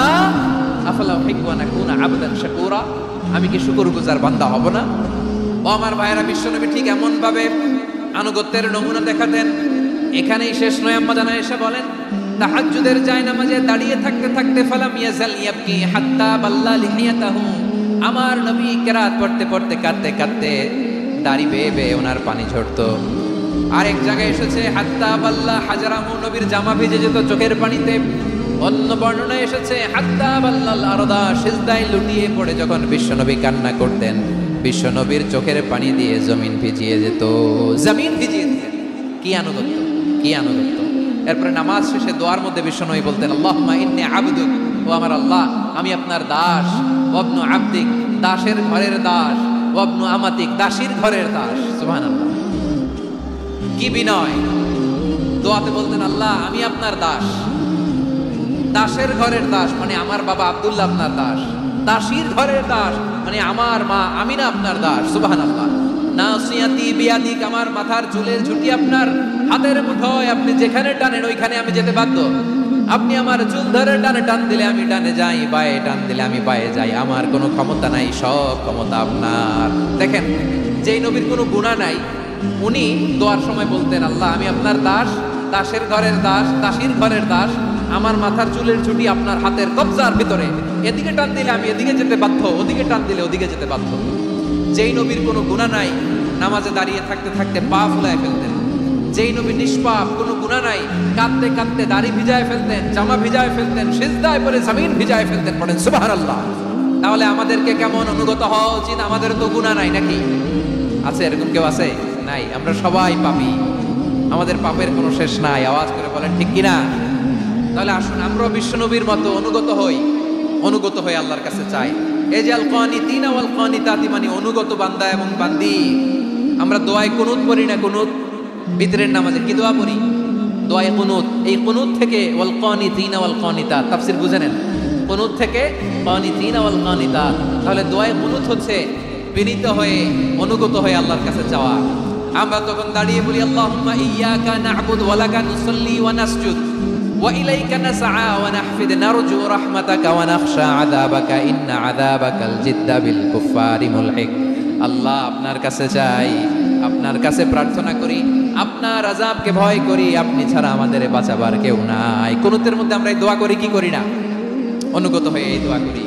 আফালা উহিব্বু আন আকুনা আবদান শাকুরা, আমি কি শুকরগুজার বান্দা হব না? ও আমার ভাইয়েরা, বিশ্বনবী ঠিক এমন ভাবে আনুগত্যের নমুনা দেখাতেন। এখানেই শেষ নয়। আম্মা জানা এসে বলেন, তাহাজ্জুদের জায়নামাজে দাঁড়িয়ে থাকতে থাকতে ফালাম ইয়াজাল ইয়াবকি হাত্তা বাল্লা লিহিয়াতাহু, আমার নবী কেরাত পড়তে পড়তে কাঁদতে কাঁদতে দাড়ি বেয়ে বেয়ে ওনার পানি ঝরতো। আরেক জায়গায় এসেছে হাত্তা বাল্লা হাজারাহু, নবীর জামা ভিজে যেত চোখের পানিতে। অন্য বর্ণনায় এসেছে হাত্তা বাল্লাল আরদা, সিজদায় লুটিয়ে পড়ে যখন বিশ্বনবী কান্না করতেন বিশ্বনবীর চোখের পানি দিয়ে জমিন ভিজিয়ে যেত, জমিন ভিজিয়ে দিতেন। কি আনুগত্য, কি আনুগত্য! এরপরে নামাজ শেষে দোয়ার মধ্যে বিশ্বনবী বলতেন, আল্লাহুম্মা ইন্নী আবদুক, ও আমার আল্লাহ আমি আপনার দাস, ওয়াবনু আবদিক, দাসের ঘরের দাস, ওয়াবনু আমাতিক, দাসীর ঘরের দাস। সুবহানাল্লাহ, কি বিনয়! দোয়াতে বলতেন, আল্লাহ আমি আপনার দাস, দাসের ঘরের দাস মানে আমার বাবা আব্দুল্লাহ আপনার দাস, দাসীর ঘরের দাস মানে আমার মা আমিনা আপনার দাস। সুবহানাল্লাহ, নাসিয়াতি বিয়াদিক, আমার মাথার চুলের ঝুঁটি আপনার হাতের মুঠোয়, আপনি যেখানে টানেন ওইখানে আমি যেতে বাধ্য। আপনি আমার চুল ধরে টান দিলে আমি ডানে যাই, বায়ে টান দিলে আমি বায়ে যাই, আমার কোনো ক্ষমতা নাই, সব ক্ষমতা আপনার। দেখেন, যেই নবীর কোনো গুনাহ নাই উনি দোয়ার সময় বলতেন, আল্লাহ আমি আপনার দাস, দাসের ঘরের দাস, দাসীর ঘরের দাস, আমার মাথার চুলের ঝুঁটি আপনার হাতের কবজার ভিতরে, এদিকে টান দিলে আমি এদিকে যেতে বাধ্য, ওদিকে টান দিলে ওদিকে যেতে বাধ্য। যেই নবীর কোনো গুনাহ নাই নামাজে দাঁড়িয়ে থাকতে থাকতে পা ফুলায় ফেলতেন। যেই নবী নিষ্পাপ, কোনো গুনাহ নাই, কাঁদতে কাঁদতে দাড়ি ভিজায় ফেলতেন, জামা ভিজায় ফেলতেন, সিজদায় পড়ে জমিন ভিজায় ফেলতেন। পড়েন সুবহানাল্লাহ। তাহলে আমাদেরকে কেমন অনুগত হওয়া উচিত? আমাদের তো গুনাহ নাই নাকি? আছে এরকম কেউ আছে? নাই। আমরা সবাই পাপী, আমাদের পাপের কোনো শেষ নাই। আওয়াজ করে বলেন ঠিক কিনা? তাহলে আসুন আমরা বিশ্বনবীর মতো অনুগত হয়ে আল্লাহর কাছে চাই। এই যে আল কানিতিনা ওয়াল কানিতাতি, মানে অনুগত বান্দা এবং বান্দি। আমরা দোয়ায় কুনুত পড়ি না? কুনুত বিতরের নামাজে কি দোয়া পড়ি? দোয়ায়ে কুনুত। এই কুনুত থেকে ওয়াল কানিতিনা ওয়াল কানিতাত, তাফসীর বুঝে নেন। কুনুত থেকে কানিতিনা ওয়াল কানিতাত। তাহলে দোয়ায়ে কুনুত হচ্ছে বিনীত হয়ে অনুগত হয়ে আল্লাহর কাছে চাওয়া। আমরা তখন দাঁড়িয়ে বলি, আল্লাহুম্মা ইয়্যাকা না'বুদু ওয়া লাকা নুসাল্লি ওয়া নাসজুদ ওয়া ইলাইকা নাসআ ওয়া নাহফিদ নারজু রাহমাতাকা ওয়া নাখশা আযাবাকা ইন্না আযাবাকাল জিদ্দা বিল কুফফারি মুলহিক। আল্লাহ আপনার কাছে চাই, আপনার কাছে প্রার্থনা করি, আপনার আযাবকে ভয় করি, আপনি ছাড়া আমাদের বাঁচাবার কেউ নাই। কুনুতের মধ্যে আমরা এই দোয়া করি কি করি না? অনুগত হয়ে এই দোয়া করি।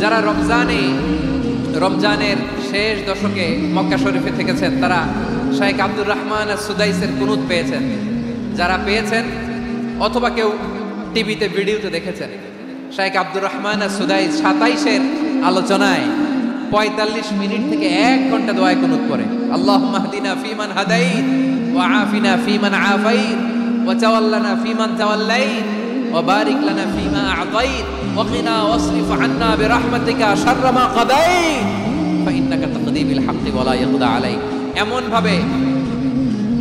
যারা রমজানের শেষ দশকে মক্কা শরীফে থেকেছেন তারা শাইখ আব্দুর রহমান আস-সুদাইসের কুনুত পেয়েছেন। যারা পেয়েছেন অথবা কেউ টিভিতে ভিডিওতে দেখেছেন, শাইখ আব্দুর রহমান আস-সুদাইস 27-এর আলোচনায় 45 মিনিট থেকে 1 ঘন্টা দোয়ায় কুনুত পড়ে। আল্লাহুম্মা হদিনা ফিমান হাদাইত ওয়া আফিনা ফিমান আফাইত ওয়া তাওয়াল্লানা ফিমান তাওয়াল্লাইত ওয়া বারিক লানা ফিমা আ'তাইত ওয়া কিনা ওয়াসরিফ আন্না বিরহমাতিকা শাররা মা কাদাইত ফাইন্নাকা তাকদি বিল হাক্কি ওয়া লা ইয়াকদা আলাইক। এমন ভাবে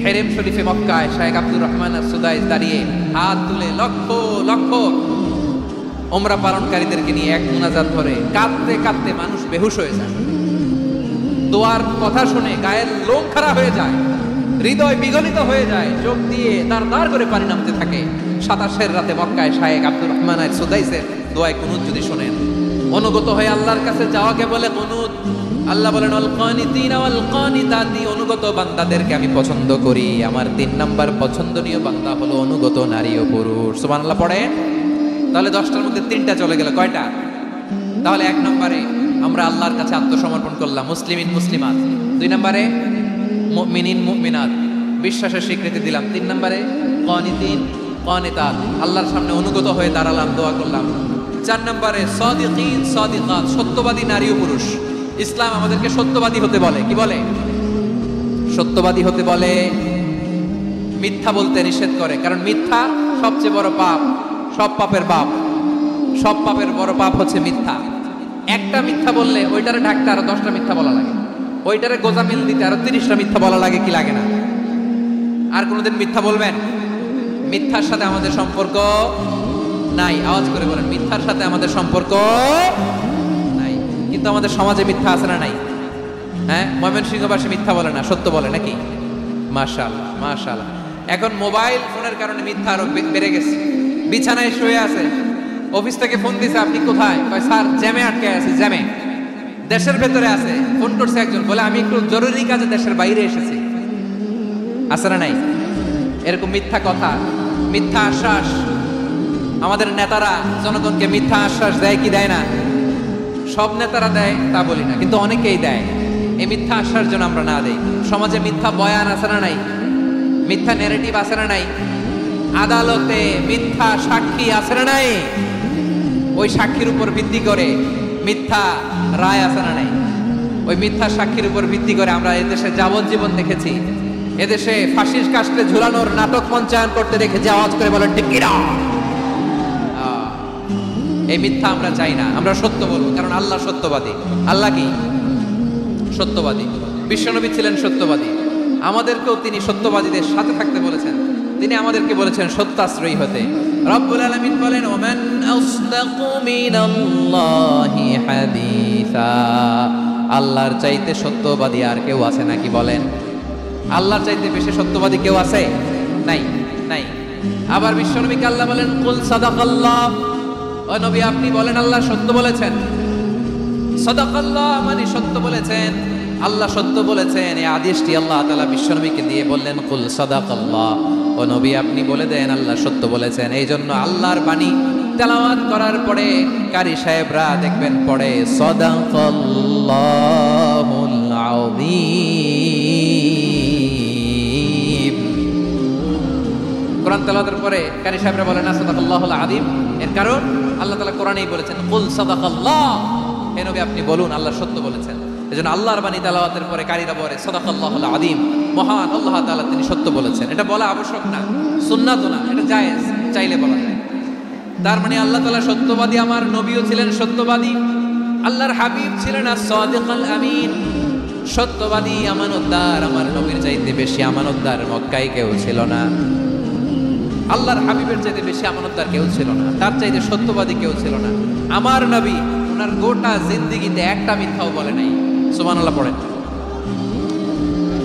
হেরেম শরীফে মক্কায় শাইখ আব্দুর রহমান আস-সুদাইস দাঁড়িয়ে হাত তুলে লক্ষ লক্ষ উমরা পালনকারীদেরকে নিয়ে এক মুনাজাত ধরে কাঁদতে কাঁদতে মানুষ বেহুশ হয়ে যায়। দোয়ার কথা শুনে গায়ের লোম খাড়া হয়ে যায়, হৃদয় বিগলিত হয়ে যায়, চোখ দিয়ে দাঁড় করে পানি নামতে থাকে। 27-এর রাতে মক্কায় শাইখ আব্দুর রহমান আস-সুদাইসের দোয়ায় কুনুত যদি শোনেন, অনুগত হয়ে আল্লাহর কাছে যাওয়াকে বলে কুনুত। আল্লাহ বলেন আল কানিতিনা ওয়াল কানিতাতি, অনুগত বান্দাদেরকে আমি পছন্দ করি। আমার 3 নাম্বার পছন্দনীয় বান্দা হলো অনুগত নারী ও পুরুষ। সুবহানাল্লাহ পড়েন। তাহলে 10টার মধ্যে 3টা চলে গেল, কয়টা? তাহলে 1 নম্বরে আমরা আল্লাহর কাছে আত্মসমর্পণ করলাম, মুসলিমিন মুসলিমাত। 2 নম্বরে মুমিনিন মুমিনাত, বিশ্বাসের স্বীকৃতি দিলাম। 3 নম্বরে কানিতিন কানিতাত, আল্লাহর সামনে অনুগত হয়ে দাঁড়ালাম, দোয়া করলাম। 4 নম্বরে সাদিকিন সাদিকাত, সত্যবাদী নারী ও পুরুষ। ইসলাম আমাদেরকে সত্যবাদী হতে বলে। কি বলে? সত্যবাদী হতে বলে, মিথ্যা বলতে নিষেধ করে। কারণ মিথ্যা সবচেয়ে বড় পাপ, সব পাপের বাপ, সব পাপের বড় পাপ হচ্ছে মিথ্যা। একটা মিথ্যা বললে ওইটারে ঢাকতে আরো 10টা মিথ্যা বলা লাগে, ওইটারে গোজামিল দিতে আরো 30টা মিথ্যা বলা লাগে, কি লাগে না? আর কোনোদিন মিথ্যা বলবেন? মিথ্যার সাথে আমাদের সম্পর্ক নাই। আওয়াজ করে বলেন, মিথ্যার সাথে আমাদের সম্পর্ক নাই। কিন্তু আমাদের সমাজে মিথ্যা আছে না নাই? হ্যাঁ, ময়মনসিংহবাসী মিথ্যা বলে না, সত্য বলে নাকি? মাশাআল্লাহ মাশাআল্লাহ। এখন মোবাইল ফোনের কারণে মিথ্যা আরো বেড়ে গেছে। বিছানায় শুয়ে আছে, অফিস থেকে ফোন দিছে, আপনি কোথায়? কয় স্যার জ্যামে আটকে আছি। জ্যামে? দেশের ভেতরে আছে। ফোন করছে একজন, বলে আমি একটু জরুরি কাজে দেশের বাইরে এসেছি। আছে না নাই? এরকম মিথ্যা কথা, মিথ্যা আশ্বাস। আমাদের নেতারা জনগণকে মিথ্যা আশ্বাস দেয় কি দেয় না? সব নেতারা দেয় তা বলি না, কিন্তু অনেকেই দেয়। এই মিথ্যা আশ্বাস যেন আমরা না দেই। সমাজে মিথ্যা বয়ান আছে না নাই? মিথ্যা ন্যারেটিভ আছে না নাই? আদালতে মিথ্যা সাক্ষী আছে না নাই? ওই সাক্ষীর উপর ভিত্তি করে মিথ্যা রায় আছে না নাই? ওই মিথ্যা সাক্ষীর উপর ভিত্তি করে আমরা এদেশে যাবজ্জীবন দেখেছি, এদেশে ফাঁসির কাস্টে ঝুলানোর নাটক মঞ্চায়ন করতে দেখেছি। আওয়াজ করে বলেন ঠিক কিনা? এই মিথ্যা আমরা চাই না, আমরা সত্য বলবো, কারণ আল্লাহ সত্যবাদী। আল্লাহ কি? সত্যবাদী। বিশ্বনবী ছিলেন সত্যবাদী, আমাদেরকেও তিনি সত্যবাদীদের সাথে থাকতে বলেছেন। তিনি আমাদেরকে বলেছেন সত্যাশ্রয়ী হতে। রব্বুল আলামিন বলেন, ওমান আসদাকু মিনাল্লাহি হাদিসা, আল্লাহর চাইতে সত্যবাদী আর কেউ আছে নাকি বলেন? আল্লাহর চাইতে বেশি সত্যবাদী কেউ আছে? নাই, নাই। আবার বিশ্বনবীকে আল্লাহ বলেন কুল সাদাকাল্লাহ, ও নবী আপনি বলেন আল্লাহ সত্য বলেছেন। সাদাকাল্লাহ মানে সত্য বলেছেন, আল্লাহ সত্য বলেছেন। এই আদেশটি আল্লাহ তাআলা বিশ্বনবীকে দিয়ে বললেন কুল সাদাকাল্লাহ, ও নবী আপনি বলে দেন আল্লাহ সত্য বলেছেন। এই জন্য আল্লাহর বাণী তেলাওয়াত করার পরে কারি সাহেবরা দেখবেন পড়ে সাদাকাল্লাহুল আযীম। কোরআন তেলাওয়াতের পরে কারি সাহেবরা বলেন না সাদাকাল্লাহুল আযীম, এর কারণ আল্লাহ তাআলা কোরআনেই বলেছেন কুল সাদাকাল্লাহ, হে নবী আপনি বলুন আল্লাহ সত্য বলেছেন। এজন্য আল্লাহর বাণী তেলাওয়াতের পরে কারীরা বলে সাদাকাল্লাহুল আযীম, মহান আল্লাহ তাআলা তিনি সত্য বলেছেন। এটা বলা আবশ্যক না, সুন্নাতও না, এটা জায়েজ, চাইলে বলা যায়। তার মানে আল্লাহ তাআলা সত্যবাদী, আমার নবীও ছিলেন সত্যবাদী, আল্লাহর হাবিব ছিলেন as-সাদিকুল আমিন, সত্যবাদী আমানতদার। আমার নবীর চাইতে বেশি আমানতদার মক্কায় কেউ ছিল না, আল্লাহর হাবিবের চাইতে বেশি আমানতদার কেউ ছিল না, তার চাইতে সত্যবাদী কেউ ছিল না। আমার নবী ওনার গোটা জিন্দেগিতে একটা মিথ্যাও বলে নাই। সুবহানাল্লাহ পড়েন।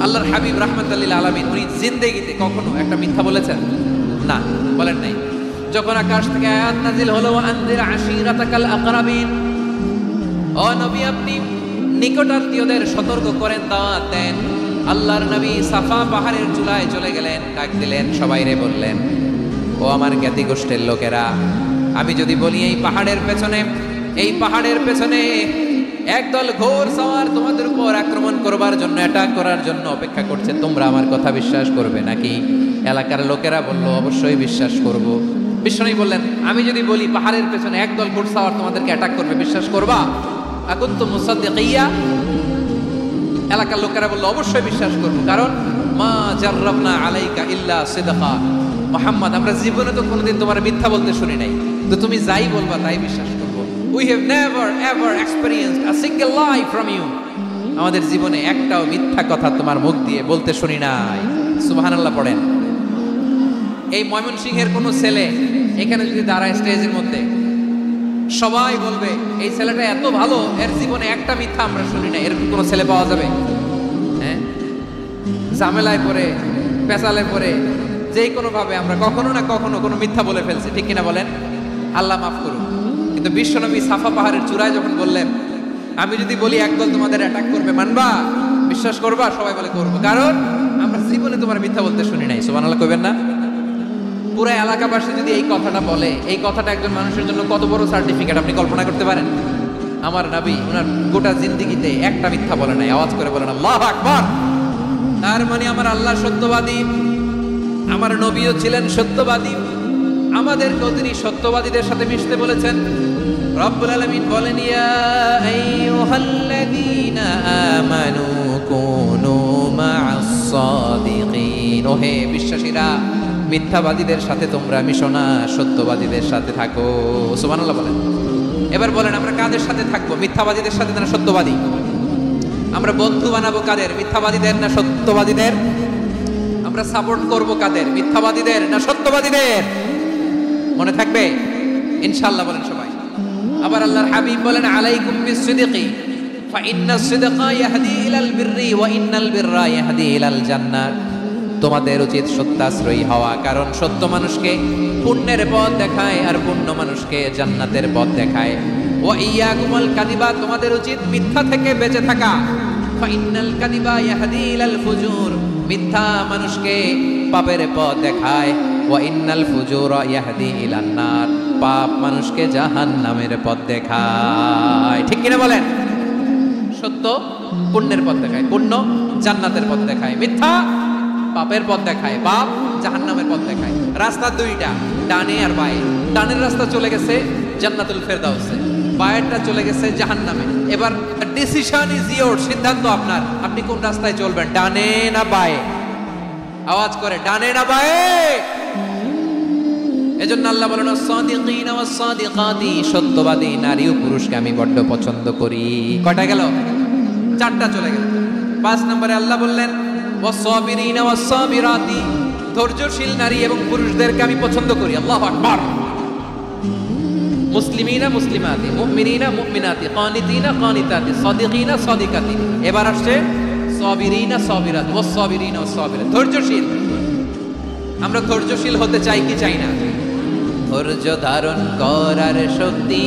আল্লাহর হাবিব রাহমাতুল লিল আলামিন উনি জিন্দেগিতে কখনো একটা মিথ্যা বলেছেন? না, বলেন নাই। যখন আকাশ থেকে আয়াত নাজিল হলো আনজির আশিরাতাকাল আকরাবিন, ও নবী আপনি নিকটাত্মীয়দের সতর্ক করেন, দাওয়াত দেন। আল্লাহর নবী সাফা পাহাড়ের চূড়ায় চলে গেলেন, ডাক দিলেন, সবাইরে বললেন ও আমার জ্ঞাতি গোষ্ঠীর লোকেরা, আমি যদি বলি এই পাহাড়ের পেছনে একদল ঘোর সওয়ার তোমাদের উপর আক্রমণ করবার জন্য, অ্যাটাক করার জন্য অপেক্ষা করছে, তোমরা আমার কথা বিশ্বাস করবে নাকি? এলাকার লোকেরা বলল অবশ্যই বিশ্বাস করব। বিশ্বনবী বললেন আমি যদি বলি পাহাড়ের পেছনে একদল ঘোর সওয়ার তোমাদেরকে অ্যাটাক করবে, বিশ্বাস করবা? আকুনতুম মুসাদ্দিকিয়া? এলাকার লোকেরা বলল অবশ্যই বিশ্বাস করব, কারণ মা জাররাবনা আলাইকা ইল্লা সিদকা, মুহাম্মদ আমরা জীবনে তো কোনোদিন তোমার মিথ্যা বলতে শুনি নাই, তো তুমি যাই বলবা তাই বিশ্বাস করব। We have never ever experienced a single lie from you. আমাদের জীবনে একটাও মিথ্যা কথা তোমার মুখ দিয়ে বলতে শুনি নাই। সুবহানাল্লাহ পড়েন। এই ময়মনসিংহের কোন ছেলে এখানে যদি দাঁড়ায় স্টেজের মধ্যে, সবাই বলবে এই ছেলেটা এত ভালো, এর জীবনে একটা মিথ্যা আমরা শুনি না। এরকম কোন ছেলে পাওয়া যাবে? হ্যাঁ, ঝামেলায় পড়ে, পেঁচালে পড়ে, যে কোনো ভাবে আমরা কখনো না কখনো কোনো মিথ্যা বলে ফেলছি, ঠিক কিনা বলেন? আল্লাহ মাফ করুন। কিন্তু বিশ্বনবী সাফা পাহাড়ের চূড়ায় যখন বললেন আমি যদি বলি একদল তোমাদের অ্যাটাক করবে, মানবা? বিশ্বাস করবা? সবাই বলে করবো, কারণ আমরা জীবনে তোমার মিথ্যা বলতে শুনি নাই। সুবহানাল্লাহ কইবেন না? পুরো এলাকাবাসী যদি এই কথাটা বলে, এই কথাটা একজন মানুষের জন্য কত বড় সার্টিফিকেট আপনি কল্পনা করতে পারেন? আমার নবী ওনার গোটা জিন্দেগিতে একটা মিথ্যা বলে নাই। আওয়াজ করে বলেন আল্লাহু আকবার। তার মানে আমার আল্লাহ সত্যবাদী, আমার নবীও ছিলেন সত্যবাদী, আমাদেরকেও তিনি সত্যবাদীদের সাথে মিশতে বলেছেন। রব্বুল আলামিন বলেন ইয়া আইয়ুহাল্লাযীনা আমানু কুনু মা'আস সাদিকিন, ওহে বিশ্বাসীরা মিথ্যাবাদীদের সাথে তোমরা মিশো না, সত্যবাদীদের সাথে থাকো। সুবহানাল্লাহ বলেন। এবার বলেন আমরা কাদের সাথে থাকবো? মিথ্যাবাদীদের সাথে না সত্যবাদী? আমরা বন্ধু বানাবো কাদের? মিথ্যাবাদীদের না সত্যবাদীদের? আমরা সাপোর্ট করব কাদের? মিথ্যাবাদীদের না সত্যবাদীদের? মনে থাকবে ইনশাআল্লাহ বলেন সবাই। আবার আল্লাহর হাবিব বলেন আলাইকুম বিসসিদকি ফাইন্নাস সিদকা ইয়াহদি ইলাল বিররি ওয়া ইন্নাল বিররা ইয়াহদি ইলাল জান্নাহ। তোমাদের উচিত সত্যাশ্রয়ী হওয়া, কারণ সত্য মানুষকে পুণ্যের পথ দেখায় আর পুণ্য মানুষকে জান্নাতের পথ দেখায়। ওয়া ইয়াকুমুল কাযিবা, তোমাদের উচিত মিথ্যা থেকে বেঁচে থাকা। ফাইন্নাল কাযিবা ইয়াহদি ইলাল ফুজুর, মিথ্যা মানুষকে পাপের পথ দেখায়। ওয়া ইন্নাল ফুজুরা ইয়াহদি ইলান নার, পাপ মানুষকে জাহান্নামের পথ দেখায়। ঠিক কিনা বলেন? সত্য পুণ্যের পথ দেখায়, পুণ্য জান্নাতের পথ দেখায়, মিথ্যা পাপের পথ দেখায়, পাপ জাহান্নামের পথ দেখায়। রাস্তা দুইটা, ডানে আর বাঁয়ে। ডানের রাস্তা চলে গেছে জান্নাতুল ফেরদাউসে, বাঁয়েরটা চলে গেছে জাহান্নামে। এবার ডিসিশন ইজ ইয়োর, সিদ্ধান্ত আপনার, আপনি কোন রাস্তায় চলবেন, ডানে না বাঁয়ে? আওয়াজ করে ডানে না বাঁয়ে? এজন্য আল্লাহ বলেন as-সাদিকিনা ওয়াস-সাদিকাতি, সত্যবাদী নারী ও পুরুষকে আমি বড্ড পছন্দ করি। কয়টা গেল? চারটা চলে গেল। 5 নম্বরে আল্লাহ বললেন ওয়াস-সাবিরিনা ওয়াস-সাবিরাতি, ধৈর্যশীল নারী এবং পুরুষদেরকে আমি পছন্দ করি। আল্লাহু আকবার। মুসলিমিনা মুসলিমাতি, মুমিনিনা মুমিনাতি, কানিতিনা কানিতাতি, সাদিকিনা সাদিকাতি। এবার আসছে সাবিরিনা সাবিরাত, ওয়াসসাবিরিনা ওয়াসসাবিরাত, ধৈর্যশীল। আমরা ধৈর্যশীল হতে চাই কি চাই না? ধৈর্য ধারণ করার শক্তি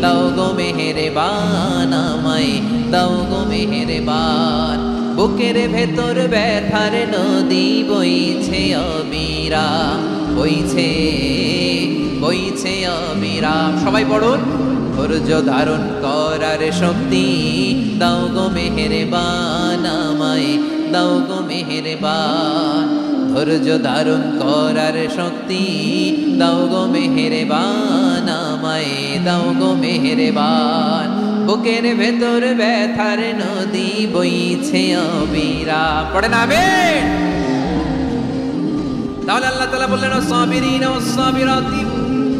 দাও গো মেহেরবান, আমায় দাও গো মেহেরবান। বুকের ভেতর ব্যথার নদী বইছে অবিরাম, বইছে বইছে অবিরাম। সবাই পড়ুন, ধৈর্য ধারণ করার শক্তি দাও গো মেহেরবান, আমায় দাও গো মেহেরবান। ধৈর্য ধারণ করার শক্তি দাও গো মেহেরবান, আমায় দাও গো মেহেরবান। বুকের ভেতর ব্যথার নদী বইছে অবিরাম। পড়ে না আমিন? তাহলে আল্লাহ তাআলা বললেন সাবিরিনা ওয়াসসাবিরাতি,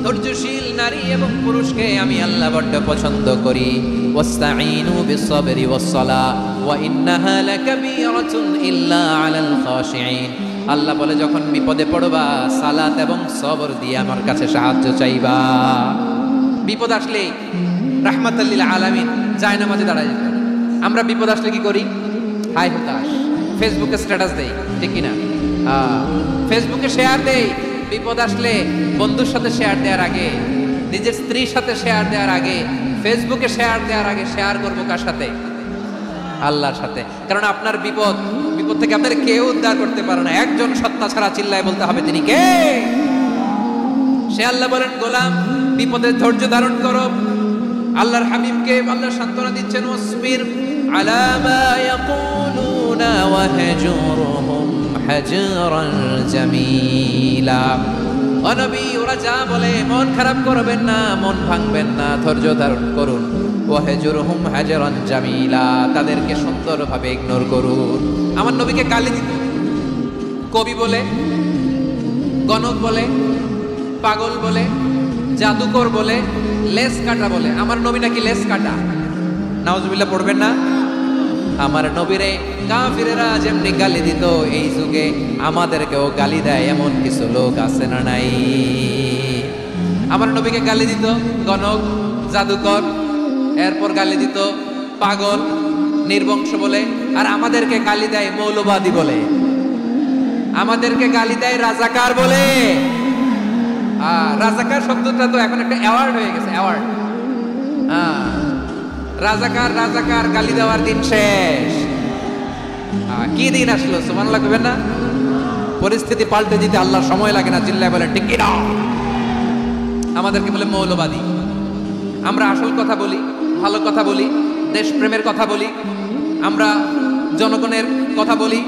ধৈর্যশীল নারী এবং পুরুষকে আমি আল্লাহ বড্ড পছন্দ করি। ওয়াস্তাঈনু বিস-সাবরি ওয়াস-সালাহ ওয়া ইন্নাহা লাকাবীরাতুন ইল্লা আলাল খাশিঈন। আল্লাহ বলে যখন বিপদে পড়বা সালাত এবং সবর দিয়ে আমার কাছে সাহায্য চাইবা। বিপদ আসলে রাহমাতাল লিল আলামিন জায়নামাজে দাঁড়ায় যেত। আমরা বিপদ আসলে কি করি? হাই হুতাশ, ফেসবুকে স্ট্যাটাস দেই, ঠিক কিনা? ফেসবুকে শেয়ার দেই। বিপদ আসলে বন্ধুর সাথে শেয়ার দেওয়ার আগে, নিজের স্ত্রীর সাথে শেয়ার দেওয়ার আগে, ফেসবুকে শেয়ার দেওয়ার আগে শেয়ার করবো কার সাথে? আল্লাহর সাথে। কারণ আপনার বিপদ থেকে আপনার কেউ উদ্ধার করতে পারে না, একজন সত্তা ছাড়া চিল্লায় বলতে হবে তিনি কে? সে আল্লাহ বলেন গোলাম বিপদে ধৈর্য ধারণ করো। আল্লাহর হাবিবকে আল্লাহ সান্ত্বনা দিচ্ছেন, ওয়াসবির আলা মা ইয়াকুলুনা ওয়াহজুরহুম হাজরান জামিলা। ও নবী, ওরা যা বলে মন খারাপ করবেন না, মন ভাঙবেন না, ধৈর্য ধারণ করুন। ওয়াহজুরহুম হাজরান জামিলা, তাদেরকে সুন্দরভাবে ইগনোর করুন। আমার নবীকে গালি দিত, কবি বলে, গণক বলে, পাগল বলে, জাদুকর বলে, লেস কাটা বলে। আমার নবী নাকি লেস কাটা? নাউজুবিল্লাহ পড়বেন না? আমার নবীরে কাফিরেরা যেমনি গালি দিত, এই যুগে আমাদেরকেও গালি দেয় এমন কিছু লোক আছে না নাই? আমার নবীকে গালি দিত গণক, জাদুকর, এরপর গালি দিত পাগল, নির্বংশ বলে, আর আমাদেরকে গালি দেয় মৌলবাদী বলে, আমাদেরকে গালি দেয় রাজাকার বলে। রাজাকার শব্দটা তো এখন একটা অ্যাওয়ার্ড হয়ে গেছে, অ্যাওয়ার্ড। রাজাকার রাজাকার গালি দেওয়ার দিন শেষ। কি দিন আসলো? সুবহানাল্লাহ কইবেন না? পরিস্থিতি পাল্টে দিতে আল্লাহর সময় লাগে না, চিল্লায় বলেন ঠিক কি না? আমাদেরকে বলে মৌলবাদী। আমরা আসল কথা বলি, ভালো কথা বলি, দেশপ্রেমের কথা বলি, আমরা জনগণের কথা বলি,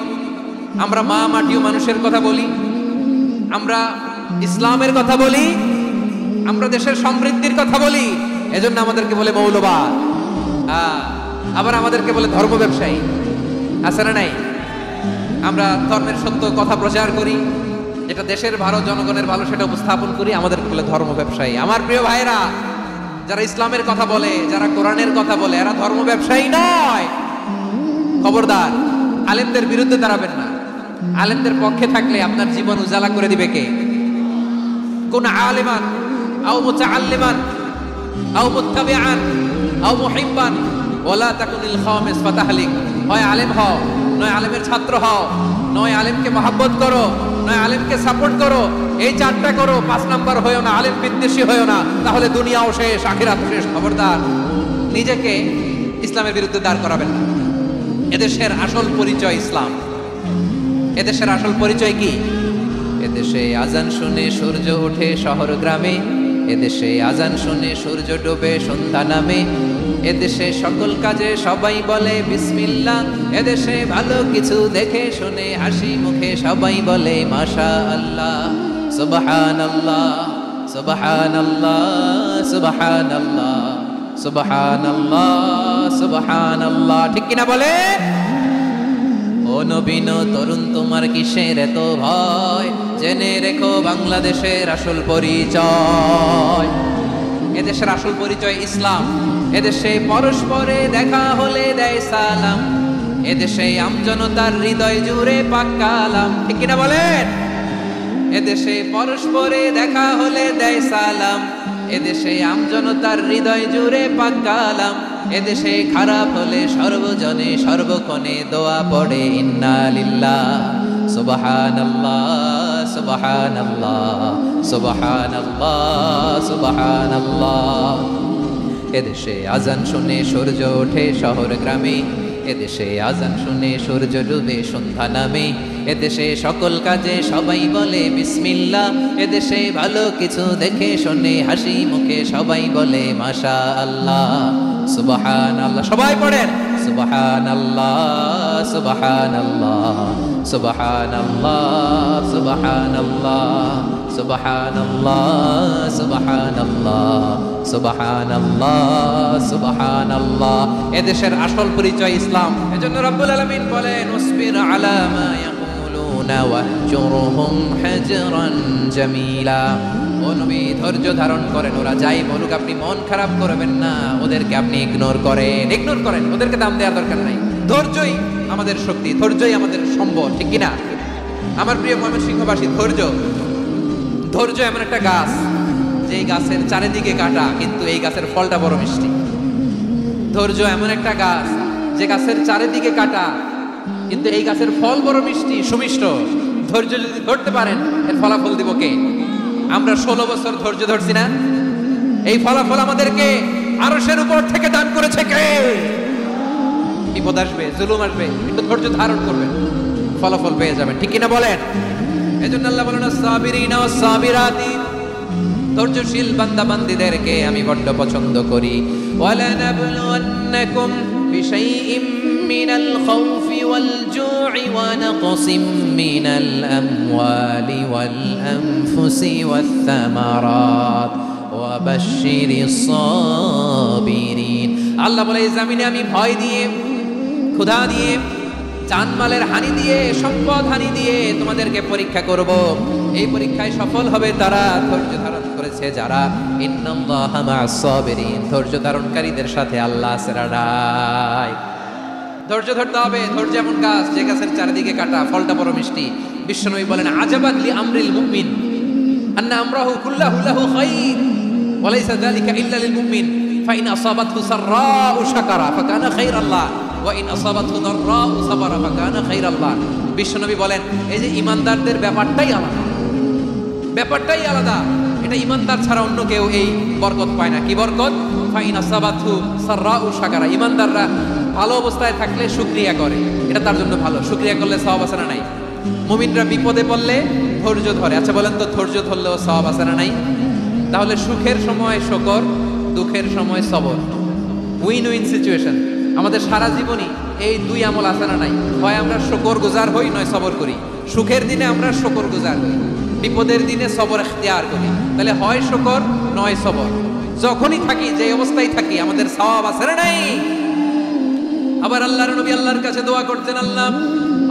আমরা মা মাটি ও মানুষের কথা বলি, আমরা ইসলামের কথা বলি, আমরা দেশের সমৃদ্ধির কথা বলি, এজন্য আমাদেরকে বলে মৌলবাদ। আবার আমাদেরকে বলে ধর্ম ব্যবসায়ী, আছে না নাই? আমরা ধর্মের সত্য কথা প্রচার করি, যেটা দেশের ভালো, জনগণের ভালো, সেটা উপস্থাপন করি, আমাদেরকে বলে ধর্ম ব্যবসায়ী। আমার প্রিয় ভাইরা, যারা ইসলামের কথা বলে, যারা কোরআনের কথা বলে, এরা ধর্ম ব্যবসায়ী নয়। খবরদার, আলেমদের বিরুদ্ধে দাঁড়াবেন না। আলেমদের পক্ষে থাকলে আপনার জীবন উজালা করে দিবে কে? কোন আলেমান আও মুতাআল্লিমান আও মুত্তাবিআন আও মুহিব্বান ওয়ালা তাকুনিল খামিস ফাতাহলিক। হয় আলেম হও, নয় আলেমের ছাত্র হও, নয় আলেমকে মহব্বত করো, নয় আলেমকে সাপোর্ট করো। এই চারটা করো, 5 নাম্বার হয়েও না, আলেম বিদ্বেষী হয়েও না, তাহলে দুনিয়াও শেষ, আখিরাত শেষ। খবরদার, নিজেকে ইসলামের বিরুদ্ধে দাঁড় করাবেন না। এদেশের আসল পরিচয় ইসলাম। এদেশের আসল পরিচয় কি? এদেশে আজান শুনে সূর্য ওঠে শহর গ্রামে, এদেশে আজান শুনে সূর্য ডোবে সন্ধ্যা নামে, এদেশে সকল কাজে সবাই বলে বিসমিল্লাহ, এদেশে ভালো কিছু দেখে শুনে হাসি মুখে সবাই বলে মাশাআল্লাহ, সুবহানাল্লাহ, সুবহানাল্লাহ, সুবহানাল্লাহ, সুবহানাল্লাহ, সুবহানাল্লাহ। ঠিক কিনা বলে? ও নবীন তরুণ, তোমার কিসের এত ভয়? জেনে রেখো বাংলাদেশের আসল পরিচয়। এদেশের আসল পরিচয় ইসলাম। এদেশে পরস্পরে দেখা হলে দেয় সালাম, এদেশে আমজনতার হৃদয় জুড়ে পাক কালাম। ঠিক কিনা বলেন? এদেশে পরস্পরে দেখা হলে দেয় সালাম, এদেশে আমজনতার হৃদয় জুড়ে পাক কালাম, এদেশে খারাপ হলে সর্বজনে সর্বক্ষণে দোয়া পড়ে ইন্না লিল্লাহ সুবহানাল্লাহ সুবহানাল্লাহ সুবহানাল্লাহ সুবহানাল্লাহ। এদেশে আজান শুনে সূর্য ওঠে শহর গ্রামে, এদেশে আজান শুনে সূর্য ডুবে সন্ধ্যা নামে, এদেশে সকল কাজে সবাই বলে বিসমিল্লাহ, এদেশে ভালো কিছু দেখে শুনে হাসি মুখে সবাই বলে মাশাআল্লাহ সুবহানাল্লাহ। সবাই পড়েন সুবহানাল্লাহ সুবহানাল্লাহ সুবহানাল্লাহ সুবহানাল্লাহ সুবহানাল্লাহ সুবহানাল্লাহ সুবহানাল্লাহ সুবহানাল্লাহ। এদেশের আসল পরিচয় ইসলাম। এজন্য রব্বুল আলামিন বলেন ওয়াসবির আলা মা ইয়াকুলুনা ওয়াহজুরহুম হাজরান জামিলা। ও নবী ধৈর্য ধারণ করেন, ওরা যাই বলুক আপনি মন খারাপ করবেন না, ওদেরকে আপনি ইগনোর করেন, ওদেরকে দাম দেওয়ার দরকার নাই। ধৈর্যই আমাদের শক্তি, ধৈর্যই আমাদের সম্বল, ঠিক কিনা? আমার প্রিয় ময়মনসিংহবাসী, ধৈর্য এমন একটা গাছ যে গাছের চারিদিকে কাটা, কিন্তু এই গাছের ফলটা বড় মিষ্টি। ধৈর্য এমন একটা গাছ যে গাছের চারিদিকে কাটা, কিন্তু এই গাছের ফল বড় মিষ্টি সুমিষ্ট। ধৈর্য যদি ধরতে পারেন, এর ফলাফল দিব কে? আমরা 16 বছর ধৈর্য ধরছি না? এই ফলাফল আমাদেরকে আরশের উপর থেকে দান করেছে কে? বিপদ আসবে, জুলুম আসবে, কিন্তু ধৈর্য ধারণ করবেন, ফলাফল পেয়ে যাবেন, ঠিক কিনা বলেন? এজন্য আল্লাহ বলেন আস-সাবিরিনা ওয়াস-সাবিরাতি, ধৈর্যশীল বান্দা বান্দীদেরকে আমি বড্ড পছন্দ করি। ওয়ালা নাবলুওয়ান্নাকুম বিশাইইম মিনাল খাউফি ওয়াল জু'i ওয়া নাকসিম মিনাল আমওয়ালি ওয়াল আনফুসি ওয়াস সামারাত ওয়া বাশশিরিস সাবিরিন। আল্লাহ বলে এই জমিনে আমি ভয় দিয়ে, ক্ষুধা দিয়ে, জানমালের হানি দিয়ে, সম্পদ হানি দিয়ে তোমাদেরকে পরীক্ষা করব। এই পরীক্ষায় সফল হবে তারা, ধৈর্য ধারণ করেছে যারা। ইন্নাল্লাহা মা'আস সাবিরিন, ধৈর্য ধারণকারীদের সাথে আল্লাহ আছে রাডাই। ধৈর্য ধরতে হবে। ধৈর্য এমন গাছ যে গাছের চারিদিকে কাটা, ফলটা বড় মিষ্টি। বিশ্বনবী বলেন আজাবান লি আমরিল মুমিন আন্না আমরাহু কুল্লাহু লাহু খায়র ওয়া লাইসা যালিকা ইল্লা লিল মুমিন ফাইন আসাবাতহু সাররাউ শাকারা ফাকানা খায়রাল্লাহ ওয়া ইন আসাবাতহু দাররাউ সাবারা ফাকানা খায়রাল্লাহ। বিশ্বনবী বলেন এই যে ঈমানদারদের ব্যাপারটাই আলাদা, এটা ঈমানদার ছাড়া অন্য কেউ এই বরকত পায় না। কি বরকত? ফাইন আসাবাতহু সাররাউ শাকারা। ঈমানদাররা ভালো অবস্থায় থাকলে শুকরিয়া করে, এটা তার জন্য ভালো। শুকরিয়া করলে সওয়াব আছে না নাই? মুমিনরা বিপদে পড়লে ধৈর্য ধরে। আচ্ছা বলেন তো, ধৈর্য ধরলেও সওয়াব আছে না নাই? তাহলে সুখের সময় শুকর, দুঃখের সময় সবর, উইন উইন সিচুয়েশন। আমাদের সারা জীবনই এই দুই আমল আছে না নাই? হয় আমরা শুকর গুজার হই, নয় সবর করি। সুখের দিনে আমরা শুকর গুজার হই, বিপদের দিনে সবর ইখতিয়ার করি। তাহলে হয় শুকর নয় সবর। যখনই থাকি, যে অবস্থায় থাকি, আমাদের সওয়াব আছে না নাই? আবার আল্লাহর নবী আল্লাহর কাছে দোয়া করতেন,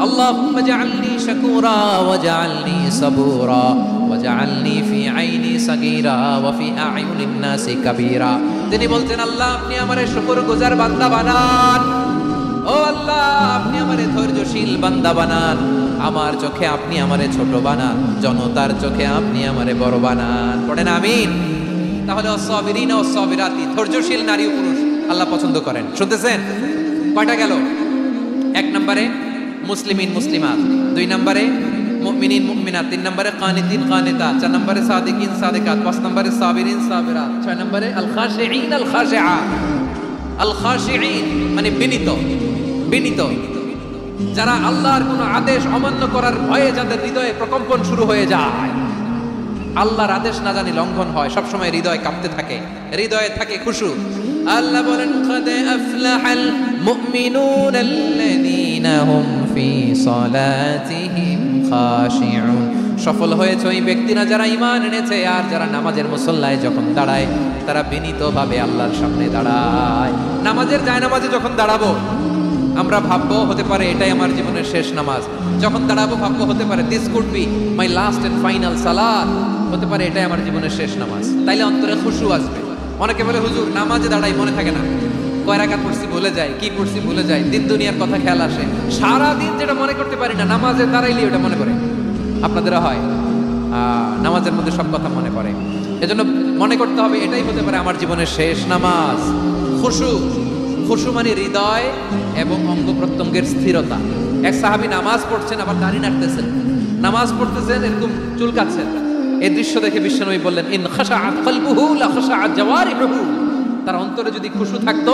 আল্লাহুম্মা জাআলনি শাকুরা ওয়া জাআলনি সাবুরা ওয়া জাআলনি ফি আইনি সাগীরা ওয়া ফি আ'য়ুনিন নাসি কাবীরা। তিনি বলতেন আল্লাহ আপনি আমারে শুকরগুজার বান্দা বানান, ও আল্লাহ আপনি আমারে ধৈর্যশীল বান্দা বানান, আমার চোখে আপনি আমারে ছোট বানান, জনতার চোখে আপনি আমারে বড় বানান। পড়েন আমিন। তাহলে আস-সাবিরিনা ওয়াস-সাবিরাতি, ধৈর্যশীল নারী ও পুরুষ আল্লাহ পছন্দ করেন। শুনতেছেন? কয়টা গেল? 1 নম্বরে মুসলিমিন মুসলিমাত, 2 নম্বরে মুমিনিন মুমিনাত, 3 নম্বরে কানিতিন কানিতাত, 4 নম্বরে সাদিকিন সাদিকাত, 5 নম্বরে সাবিরিন সাবিরাত, 6 নম্বরে আল খাশিঈন আল খাশিআত। আল খাশিঈন মানে বিনীত, যারা আল্লাহর কোনো আদেশ অমান্য করার ভয়ে যাদের হৃদয়ে প্রকম্পন শুরু হয়ে যায়, আল্লাহর আদেশ না জানি লঙ্ঘন হয়, সবসময় হৃদয় কাঁপতে থাকে, হৃদয়ে থাকে খুশু। আল্লাহ বলেন قد أفلح المؤمنون الذين هم في صلاتهم خاشعون। সফল হয়েছে ওই ব্যক্তিরা যারা ঈমান এনেছে আর যারা নামাজের মুসল্লায় যখন দাঁড়ায় তারা বিনীতভাবে আল্লাহর সামনে দাঁড়ায়। নামাজের জায়নামাজে যখন দাঁড়াবো আমরা ভাববো হতে পারে এটাই আমার জীবনের শেষ নামাজ। যখন দাঁড়াবো ভাববো হতে পারে this could be my last and final সালাত, হতে পারে এটাই আমার জীবনের শেষ নামাজ। তাইলে অন্তরে খুশু আসবে। অনেকে বলে হুজুর নামাজে দাঁড়াই মনে থাকে না, কয় রাকাত পড়ছি ভুলে যায়, কি পড়ছি ভুলে যায়, দিন দুনিয়ার কথা খেয়াল আসে, সারাদিন যেটা মনে করতে পারি না নামাজে দাঁড়াইলে ওটা মনে পড়ে। আপনাদেরও হয়? নামাজের মধ্যে সব কথা মনে পড়ে। এজন্য মনে করতে হবে এটাই হতে পারে আমার জীবনের শেষ নামাজ। খুশু, খুশু মানে হৃদয় এবং অঙ্গ প্রত্যঙ্গের স্থিরতা। এক সাহাবী নামাজ পড়ছেন আবার দাড়ি নাড়তেছেন, নামাজ পড়তেছেন এরকম চুলকাচ্ছেন। এই দৃশ্য দেখে বিশ্বনবী বললেন, ইন খাশাআত কলবুহু লা খাশাআত জাওয়ারিহুহু। তার অন্তরে যদি খুশু থাকতো,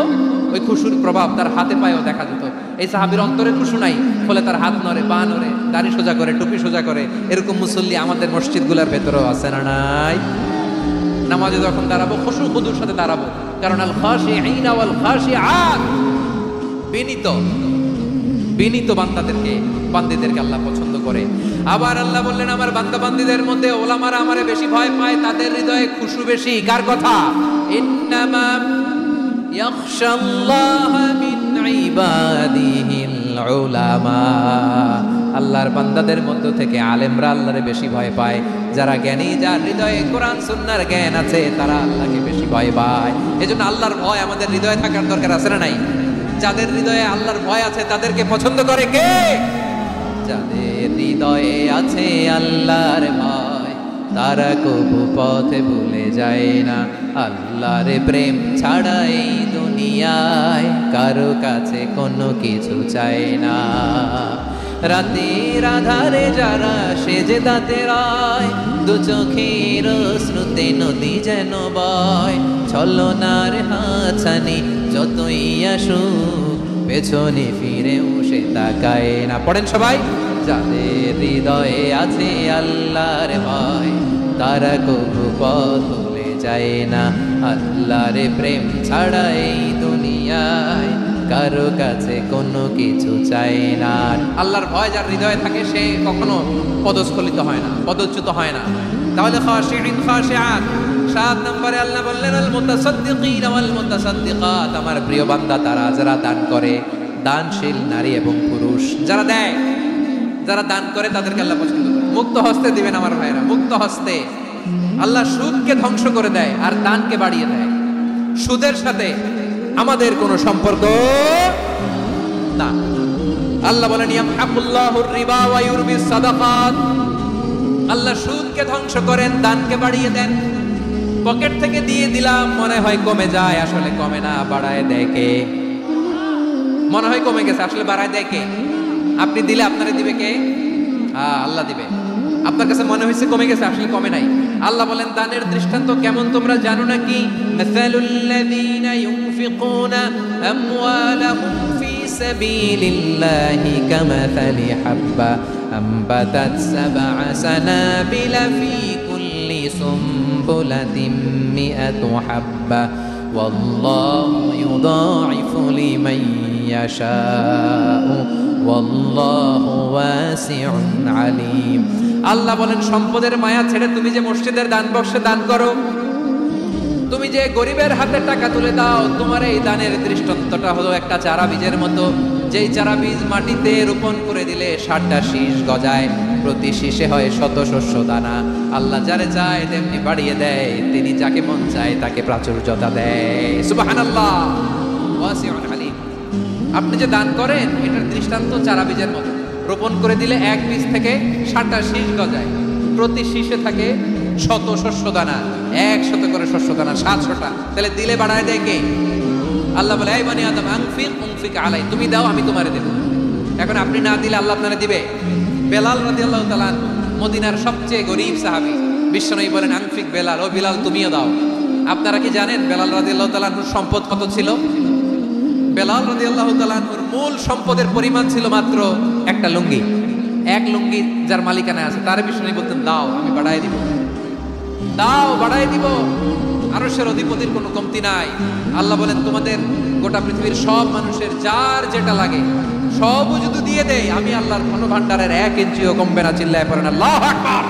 ওই খুশুর প্রভাব তার হাতে পায়েও দেখা যেত। এই সাহাবীর অন্তরে খুশু নাই, ফলে তার হাত নড়ে, পা নড়ে, দাড়ি সোজা করে, টুপি সোজা করে। এরকম মুসল্লি আমাদের মসজিদগুলোর ভেতরেও আছে না নাই? নামাজে যখন দাঁড়াবো খুশু খুদুর সাথে দাঁড়াবো, কারণ আল খাশিঈনা ওয়াল খাশিআত, বিনীত বিনীত বান্দাদেরকে আল্লাহ পছন্দ করে। আবার আল্লাহ বললেন, আমার বান্দা বান্দীদের মধ্যে ওলামারা আমারে বেশি ভয় পায়, তাদের হৃদয়ে খুশু বেশি। কার কথা? ইন্নামা ইয়াখশাল্লাহ মিন ইবাদিহিল উলামা। আল্লাহর বান্দাদের মধ্য থেকে আলেমরা আল্লাহরে বেশি ভয় পায়। যারা জ্ঞানী, যার হৃদয়ে কোরআন সুন্নাহর জ্ঞান আছে, তারা আল্লাহকে বেশি ভয় পায়। এজন্য আল্লাহর ভয় আমাদের হৃদয়ে থাকার দরকার আছে না নাই? যাদের হৃদয়ে আল্লাহর ভয় আছে তাদেরকে পছন্দ করে কে? যাদের হৃদয়ে আছে আল্লাহর ভয়, তারা কবু পথে ভুলে যায় না। আল্লাহর প্রেম ছাড়া এই দুনিয়ায় কারো কাছে কোনো কিছু চায় না। রাতের আধারে যারা সেজদাতে রয়, দু চোখের শ্রুতে নদী যেন বয়। ছলনার হাতছানি যতই আসুক, পেছনে ফিরেও সে তাকায় না। পড়েন সবাই। যাদের হৃদয়ে আছে আল্লাহর ভয়, তারা কবু পথ ভুলে যায় না। আল্লাহর প্রেম ছাড়া এই দুনিয়ায় কারো কাছে কোনো কিছু চায় না। আল্লাহর ভয় যার হৃদয়ে থাকে সে কখনো পদস্খলিত হয় না, পদচ্যুত হয় না। তাহলে খাশিঈন খাশিআত। 7 নম্বরে আল্লাহ বললেন, আল মুতাসাদ্দিকিন ওয়াল মুতাসাদ্দিকাত। আমার প্রিয় বান্দা তারা যারা দান করে, দানশীল নারী এবং পুরুষ যারা দেয়, যারা দান করে, তাদেরকে আল্লাহ পছন্দ করে। মুক্ত হস্তে দিবেন আমার ভাইরা, মুক্ত হস্তে। আল্লাহ সুদকে ধ্বংস করে দেয় আর দানকে বাড়িয়ে দেয়। সুদের সাথে আমাদের কোনো সম্পর্ক না। আল্লাহ বলেন, ইয়ামহাকুল্লাহুর রিবা ওয়া ইউরবিস সাদাকাত। আল্লাহ সুদকে ধ্বংস করেন, দানকে বাড়িয়ে দেন। পকেট থেকে দিয়ে দিলাম, মনে হয় কমে যায়, আসলে কমে না, বাড়ায় দেয় কে? মনে হয় কমে গেছে, আসলে বাড়ায় দেয় কে? আপনি দিলে আপনারে দিবে কে? আল্লাহ দিবে। আপনার কাছে মনে হয়েছে কমে গেছে, আসলে কমে নাই। আল্লাহ বলেন, দানের দৃষ্টান্ত কেমন তোমরা জানো নাকি? মাসালুল্লাযীনা ইউনফিকুনা আমওয়ালাহুম ফি সাবিলিল্লাহি কামাসালি হাব্বা আম্বাতাত সাবআ সানাবিলা ফি কুল্লি সুমবুলাতিন মিআতু হাব্বা ওয়াল্লাহু ইউদাঈফু লিমান ইয়াশাউ ওয়াল্লাহু ওয়াসিউন আলীম। আল্লাহ বলেন, সম্পদের মায়া ছেড়ে তুমি যে মসজিদের দান বক্সে দান করো, তুমি যে গরিবের হাতে টাকা তুলে দাও, তোমার এই দানের দৃষ্টান্তটা হলো একটা চারা বীজের মতো। যেই চারা বীজ মাটিতে রোপণ করে দিলে 60টা শীষ গজায়, প্রতি শীষে হয় শত শস্য দানা। আল্লাহ যারে চায় তেমনি বাড়িয়ে দেয়, তিনি যাকে মন চায় তাকে প্রাচুর্যতা দেয়। সুবহানাল্লাহ, ওয়াসিউন আলীম। আপনি যে দান করেন, এটার দৃষ্টান্ত চারা বীজের মতো। রোপণ করে দিলে এক বীজ থেকে 60টা শীষ গজায়, প্রতি শীষে থাকে শত শস্য দানা, 100 করে শস্য দানা, 700টা। তাহলে দিলে বাড়ায় দেয় কে? আল্লাহ বলে, এই বানি আদম আনফিক আলাই, তুমি দাও আমি তোমারে দেব। এখন আপনি না দিলে আল্লাহ আপনারে দিবে? বেলাল রাদিয়াল্লাহু তাআলা মদিনার সবচেয়ে গরীব সাহাবী, বিশ্বনবী বলেন, আনফিক বেলাল, ও বেলাল তুমিও দাও। আপনারা কি জানেন বেলাল রাদিয়াল্লাহু তাআলার সম্পদ কত ছিল? বেলাল রাদিয়াল্লাহু তাআলার মূল সম্পদের পরিমাণ ছিল মাত্র একটা লুঙ্গি। এক লুঙ্গি যার মালিকানায় আছে, তার বিশ্বনবী বলতেন, দাও আমি বাড়ায় দিব, দাও বাড়ায় দিব। আরশের অধিপতির কোনো কমতি নাই। আল্লাহ বলেন, তোমাদের গোটা পৃথিবীর সব মানুষের যার যেটা লাগে সবও যদি দিয়ে দেয়, আমি আল্লাহর ধন ভাণ্ডারের 1 ইঞ্চিও কমবে না। চিল্লায় পড়েন আল্লাহু আকবার।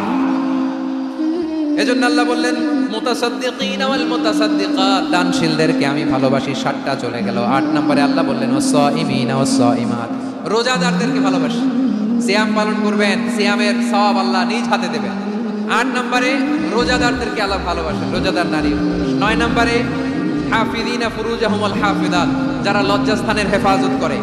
এজন্য আল্লাহ বললেন, মুতাসাদ্দিকিনা ওয়াল মুতাসাদ্দিকাত, দানশীলদেরকে আমি ভালোবাসি। 7টা চলে গেল। 8 নম্বরে আল্লাহ বললেন, ওয়াসাইমিনা ওয়াসাইমাত, রোজাদারদেরকে ভালোবাসি। সিয়াম পালন করবেন, সিয়ামের সওয়াব আল্লাহ নিজ হাতে দেবেন। 8 নম্বরে রোজাদারদেরকে আল্লাহ ভালোবাসেন, রোজাদার নারী। 9 নম্বরে হাফিযিনা ফুরুজাহুম ওয়াল হাফিযাত, যারা লজ্জাস্থানের হেফাজত করে।